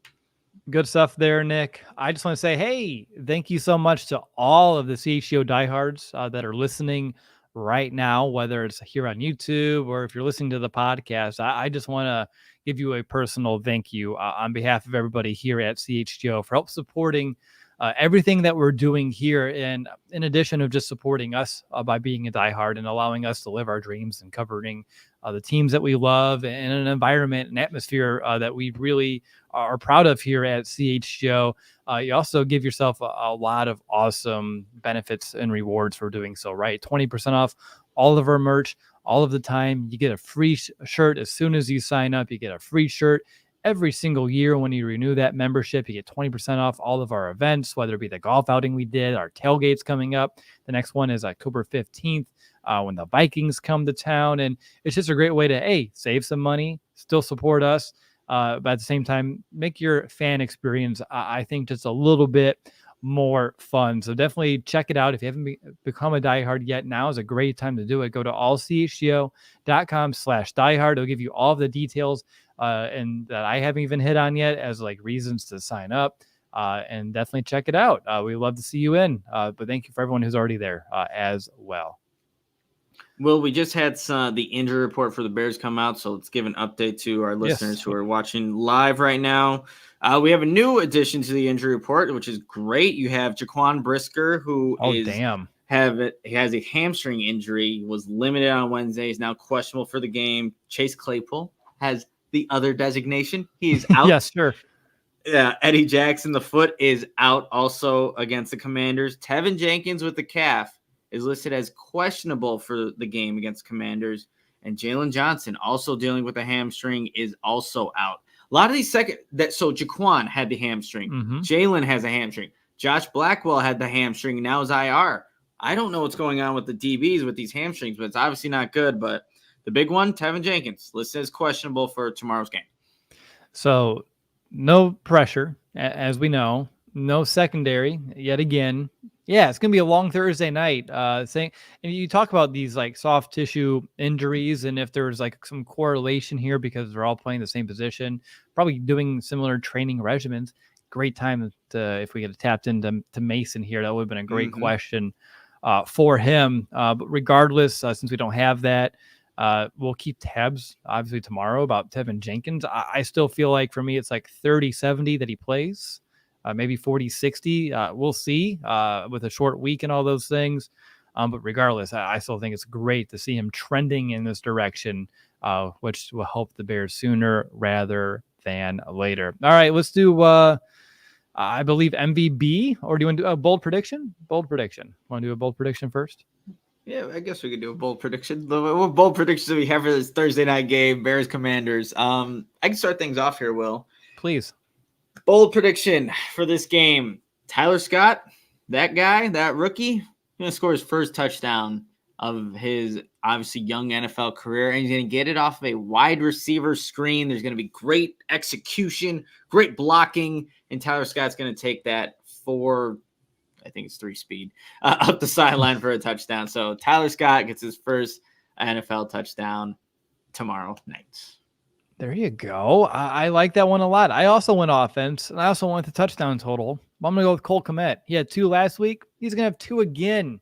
Good stuff there, Nick. I just want to say, hey, thank you so much to all of the CHGO diehards that are listening right now, whether it's here on YouTube or if you're listening to the podcast. I just want to give you a personal thank you on behalf of everybody here at CHGO for help supporting everything that we're doing here. And in addition of just supporting us by being a diehard and allowing us to live our dreams and covering the teams that we love and an environment and atmosphere that we really are proud of here at CHGO. You also give yourself a lot of awesome benefits and rewards for doing so, right? 20% off all of our merch all of the time. You get a free shirt as soon as you sign up. You get a free shirt every single year when you renew that membership. You get 20% off all of our events, whether it be the golf outing we did, our tailgates coming up. The next one is October 15th when the Vikings come to town. And it's just a great way to, save some money, still support us, but at the same time, make your fan experience, I think, just a little bit more fun. So definitely check it out. If you haven't become a diehard yet, now is a great time to do it. Go to allchgo.com/diehard. It'll give you all of the details and that I haven't even hit on yet as like reasons to sign up. And definitely check it out. We love to see you in. But thank you for everyone who's already there as well. Well, we just had the injury report for the Bears come out, so let's give an update to our listeners who are watching live right now. We have a new addition to the injury report, which is great. You have Jaquan Brisker, who is he has a hamstring injury, was limited on Wednesday, is now questionable for the game. Chase Claypool has the other designation. He is out. Yes, sure. Eddie Jackson, the foot, is out also against the Commanders. Tevin Jenkins with the calf is listed as questionable for the game against Commanders. And Jalen Johnson, also dealing with a hamstring, is also out. A lot of these so Jaquan had the hamstring. Mm-hmm. Jalen has a hamstring. Josh Blackwell had the hamstring, now is IR. I don't know what's going on with the DBs with these hamstrings, but it's obviously not good. But the big one, Tevin Jenkins, listed as questionable for tomorrow's game. So no pressure, as we know. No secondary yet again. Yeah, it's going to be a long Thursday night. And you talk about these like soft tissue injuries, and if there's like some correlation here because they're all playing the same position, probably doing similar training regimens. Great time if we get tapped into Mason here. That would have been a great question for him. But regardless, since we don't have that, we'll keep tabs obviously tomorrow about Tevin Jenkins. I still feel like for me, it's like 30-70 that he plays. Maybe 40-60. We'll see with a short week and all those things. But regardless, I still think it's great to see him trending in this direction, which will help the Bears sooner rather than later. All right, let's do, I believe, MVB, or do you want to do a bold prediction? Bold prediction. Want to do a bold prediction first? Yeah, I guess we could do a bold prediction. What bold predictions do we have for this Thursday night game, Bears Commanders? I can start things off here, Will. Please. Bold prediction for this game. Tyler Scott, that guy, that rookie, going to score his first touchdown of his obviously young NFL career, and he's going to get it off of a wide receiver screen. There's going to be great execution, great blocking, and Tyler Scott's going to take that I think it's 3 speed, up the sideline for a touchdown. So Tyler Scott gets his first NFL touchdown tomorrow night. There you go. I like that one a lot. I also went offense, and I also went the touchdown total. I'm going to go with Cole Kmet. He had 2 last week. He's going to have 2 again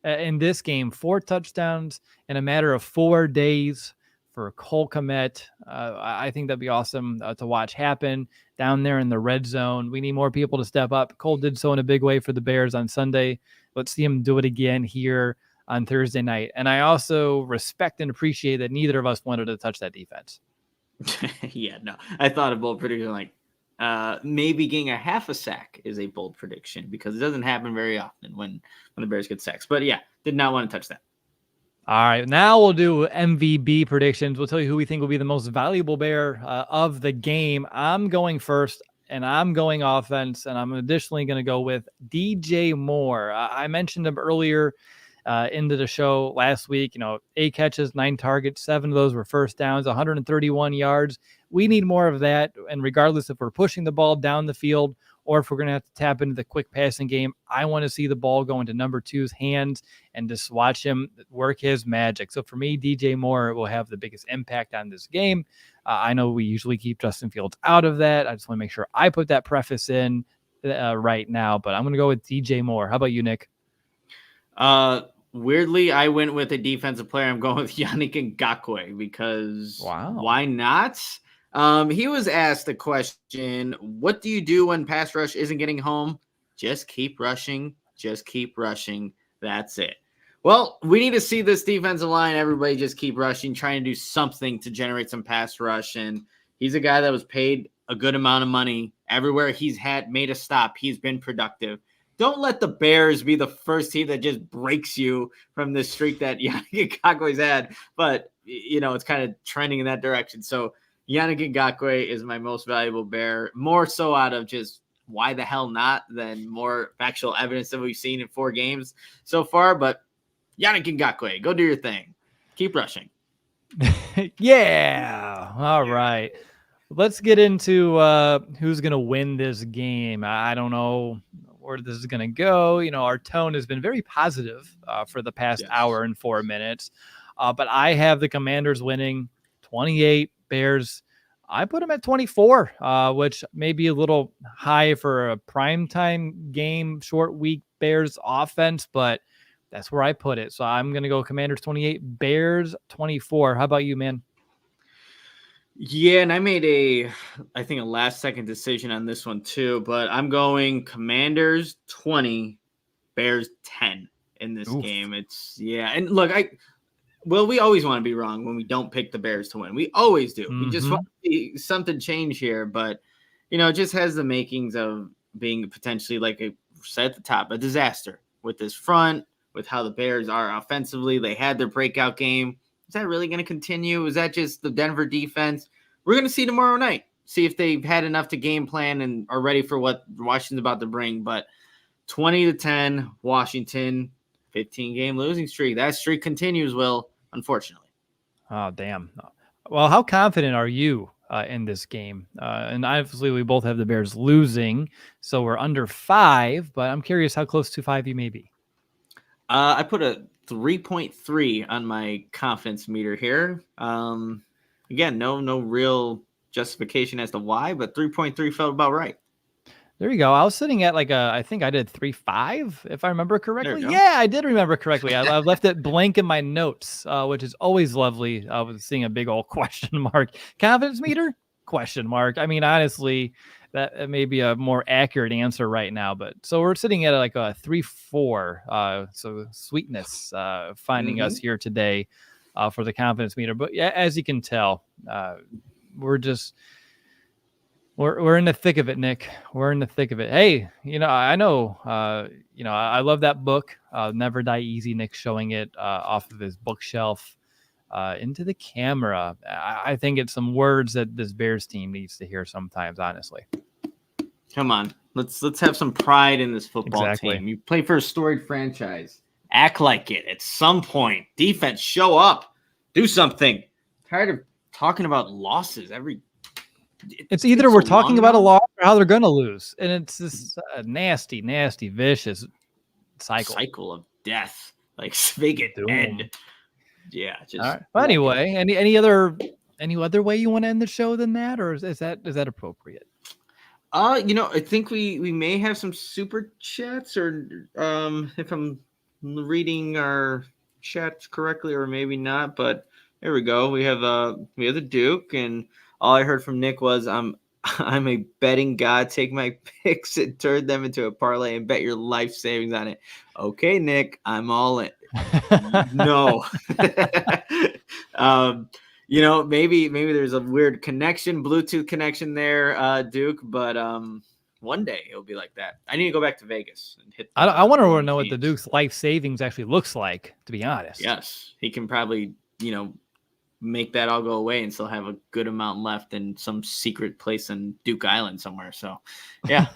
in this game. 4 touchdowns in a matter of 4 days for Cole Kmet. I think that'd be awesome to watch happen down there in the red zone. We need more people to step up. Cole did so in a big way for the Bears on Sunday. Let's see him do it again here on Thursday night. And I also respect and appreciate that neither of us wanted to touch that defense. Yeah, no. I thought a bold prediction like maybe getting a half a sack is a bold prediction because it doesn't happen very often when the Bears get sacks. But yeah, did not want to touch that. All right, now we'll do MVB predictions. We'll tell you who we think will be the most valuable Bear of the game. I'm going first, and I'm going offense, and I'm additionally going to go with DJ Moore. I mentioned him earlier into the show last week. 8 catches, 9 targets, 7 of those were first downs, 131 yards. We need more of that, and regardless if we're pushing the ball down the field or if we're going to have to tap into the quick passing game, I want to see the ball go into number 2's hands and just watch him work his magic. So for me, DJ Moore will have the biggest impact on this game. I know we usually keep Justin Fields out of that. I just want to make sure I put that preface in right now, but I'm going to go with DJ Moore. How about you, Nick? Weirdly, I went with a defensive player. I'm going with Yannick Ngakoue because why not? He was asked the question, what do you do when pass rush isn't getting home? Just keep rushing. Just keep rushing. That's it. Well, we need to see this defensive line. Everybody just keep rushing, trying to do something to generate some pass rush. And he's a guy that was paid a good amount of money. Everywhere he's made a stop, he's been productive. Don't let the Bears be the first team that just breaks you from the streak that Yannick Ngakoue's had. But, it's kind of trending in that direction. So Yannick Ngakoue is my most valuable Bear, more so out of just why the hell not than more factual evidence that we've seen in 4 games so far. But Yannick Ngakoue, go do your thing. Keep rushing. Yeah. All right. Let's get into who's going to win this game. I don't know where this is going to go. Our tone has been very positive for the past hour and 4 minutes. But I have the Commanders winning 28. Bears, I put them at 24, which may be a little high for a primetime game, short week Bears offense, but that's where I put it. So I'm going to go Commanders 28, Bears 24. How about you, man? Yeah, and I made I think a last-second decision on this one too, but I'm going Commanders 20, Bears 10 in this Oof. game. And look, we always want to be wrong when we don't pick the Bears to win. We always do. We just want to see something change here, but it just has the makings of being potentially, like I said at the top, a disaster with this front, with how the Bears are offensively. They had their breakout game. Is that really going to continue? Is that just the Denver defense? We're going to see tomorrow night. See if they've had enough to game plan and are ready for what Washington's about to bring. But 20-10, Washington, 15-game losing streak. That streak continues, Will, unfortunately. Oh, damn. Well, how confident are you in this game? And obviously, we both have the Bears losing, so we're under 5, but I'm curious how close to 5 you may be. I put a 3.3 on my confidence meter here. Again, no real justification as to why, but 3.3 felt about right. There you go. I was sitting at I think I did 3.5, if I remember correctly. Yeah, I did remember correctly. I left it blank in my notes, which is always lovely. I was seeing a big old question mark. Confidence meter? Question mark. I mean, honestly, that may be a more accurate answer right now. But so we're sitting at like a 3.4. So sweetness finding us here today for the confidence meter. But yeah, as you can tell, we're in the thick of it, Nick. We're in the thick of it. Hey, I know, I love that book, Never Die Easy. Nick showing it off of his bookshelf into the camera. I think it's some words that this Bears team needs to hear sometimes, honestly. Come on. Let's have some pride in this football team. You play for a storied franchise. Act like it at some point. Defense, show up. Do something. Tired of talking about losses It's either we're talking about a loss or how they're going to lose. And it's this nasty, nasty, vicious cycle of death. Like, make it end. Yeah. Just all right. Well, anyway, any other way you want to end the show than that? Or is that appropriate? I think we may have some super chats, or if I'm reading our chats correctly, or maybe not, but there we go. We have the Duke, and all I heard from Nick was, I'm a betting god. Take my picks and turn them into a parlay and bet your life savings on it. Okay, Nick, I'm all in. No. Maybe there's a weird Bluetooth connection there, Duke, but one day it'll be like that. I need to go back to Vegas and hit. I want to know what the Duke's life savings actually looks like, to be honest. Yes, he can probably, make that all go away and still have a good amount left in some secret place in Duke Island somewhere. So, yeah.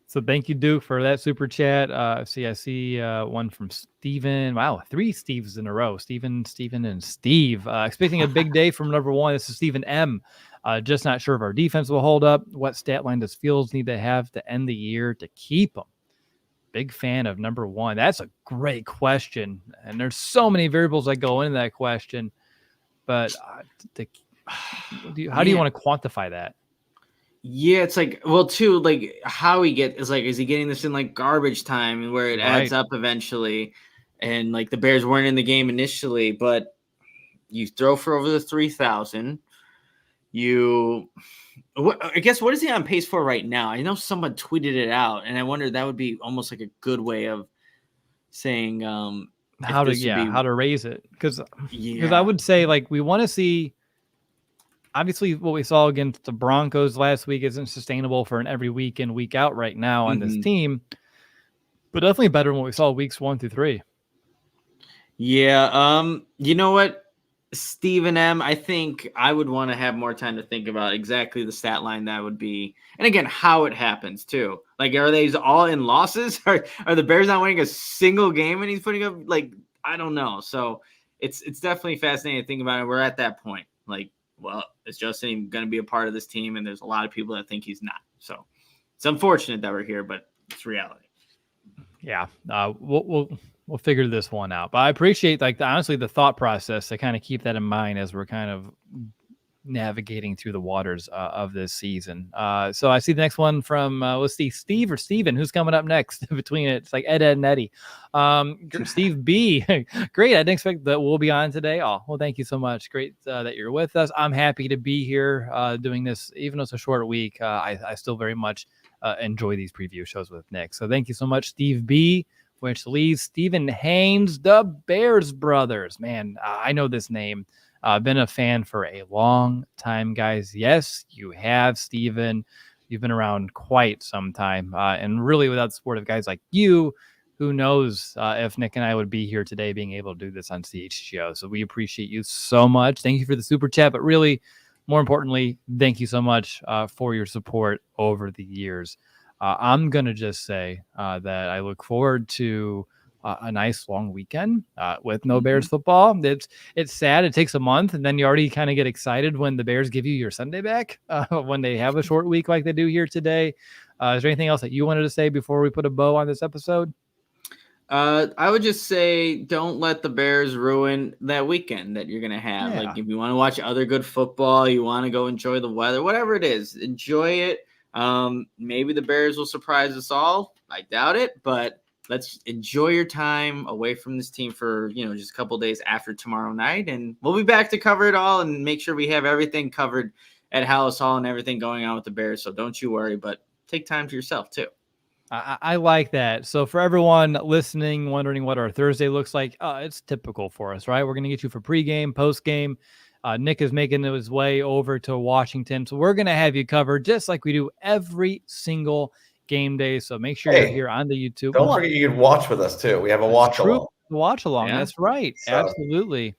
So thank you, Duke, for that super chat. I see one from Steven. Wow, 3 Steves in a row. Steven, and Steve. Expecting a big day from number 1. This is Stephen M. Just not sure if our defense will hold up. What stat line does Fields need to have to end the year to keep them? Big fan of number 1. That's a great question. And there's so many variables that go into that question. But how do you want to quantify that? Yeah, it's like, well, too, like how he is he getting this in like garbage time and where it adds up eventually? And like the Bears weren't in the game initially, but you throw for over the 3,000. I guess, what is he on pace for right now? I know someone tweeted it out, and I wonder that would be almost like a good way of saying how to raise it. Because I would say, like, we want to see, obviously what we saw against the Broncos last week isn't sustainable for an every week in, week out right now on this team, but definitely better than what we saw weeks 1 through 3. Yeah. You know what? Stephen M., I think I would want to have more time to think about exactly the stat line that would be. And again, how it happens too. Like, are they all in losses? Are the Bears not winning a single game and he's putting up, like, I don't know. So it's definitely fascinating to think about it. We're at that point. Like, well, is Justin going to be a part of this team? And there's a lot of people that think he's not. So it's unfortunate that we're here, but it's reality. Yeah. We'll figure this one out, but I appreciate, honestly, the thought process to kind of keep that in mind as we're kind of navigating through the waters of this season. So I see the next one from, let's see, Steve or Steven, who's coming up next between it. It's like Ed and Eddie. Steve B. Great. I didn't expect that we'll be on today. Oh, well, thank you so much. Great that you're with us. I'm happy to be here doing this, even though it's a short week. I still very much enjoy these preview shows with Nick. So thank you so much, Steve B., which leaves Stephen Haynes, the Bears brothers. Man, I know this name. Been a fan for a long time, guys. Yes, you have, Stephen. You've been around quite some time. And really, without the support of guys like you, who knows if Nick and I would be here today being able to do this on CHGO. So we appreciate you so much. Thank you for the super chat, but really, more importantly, thank you so much for your support over the years. I'm going to just say that I look forward to a nice long weekend with no Bears football. It's sad. It takes a month, and then you already kind of get excited when the Bears give you your Sunday back when they have a short week like they do here today. Is there anything else that you wanted to say before we put a bow on this episode? I would just say don't let the Bears ruin that weekend that you're going to have. Yeah. Like if you want to watch other good football, you want to go enjoy the weather, whatever it is, enjoy it. Maybe the Bears will surprise us all. I doubt it, but let's enjoy your time away from this team for, just a couple days after tomorrow night. And we'll be back to cover it all and make sure we have everything covered at Hallis Hall and everything going on with the Bears. So don't you worry, but take time to yourself too. I like that. So for everyone listening, wondering what our Thursday looks like, it's typical for us, right? We're going to get you for pregame, postgame. Nick is making his way over to Washington. So we're going to have you covered just like we do every single game day. So make sure you're here on the YouTube. Don't forget you can watch with us too. We have a watch along. Watch along. Yeah. That's right. So. Absolutely.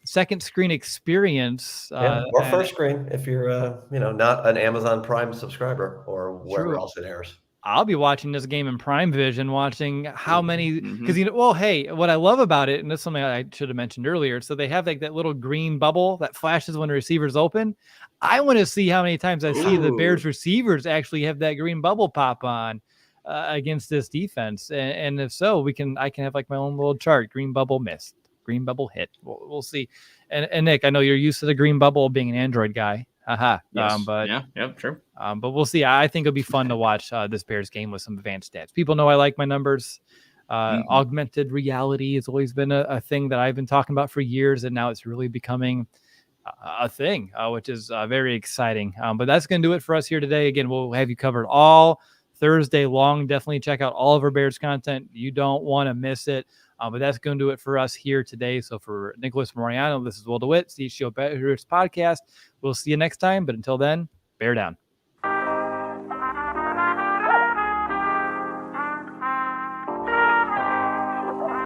Second screen experience. Or first screen if you're, not an Amazon Prime subscriber or wherever else it airs. I'll be watching this game in Prime Vision, watching how many, because, hey, what I love about it, and this is something I should have mentioned earlier. So they have like that little green bubble that flashes when the receiver's open. I want to see how many times I see the Bears receivers actually have that green bubble pop on against this defense. And if so, I can have like my own little chart, green bubble missed, green bubble hit. We'll see. And Nick, I know you're used to the green bubble being an Android guy. Yes. True. But we'll see. I think it'll be fun to watch this Bears game with some advanced stats. People know I like my numbers. Augmented reality has always been a thing that I've been talking about for years, and now it's really becoming a thing, which is very exciting. But that's going to do it for us here today. Again, we'll have you covered all Thursday long. Definitely check out all of our Bears content. You don't want to miss it. But that's going to do it for us here today. So for Nicholas Moreano, this is Will DeWitt, CHGO Bears Podcast. We'll see you next time. But until then, bear down.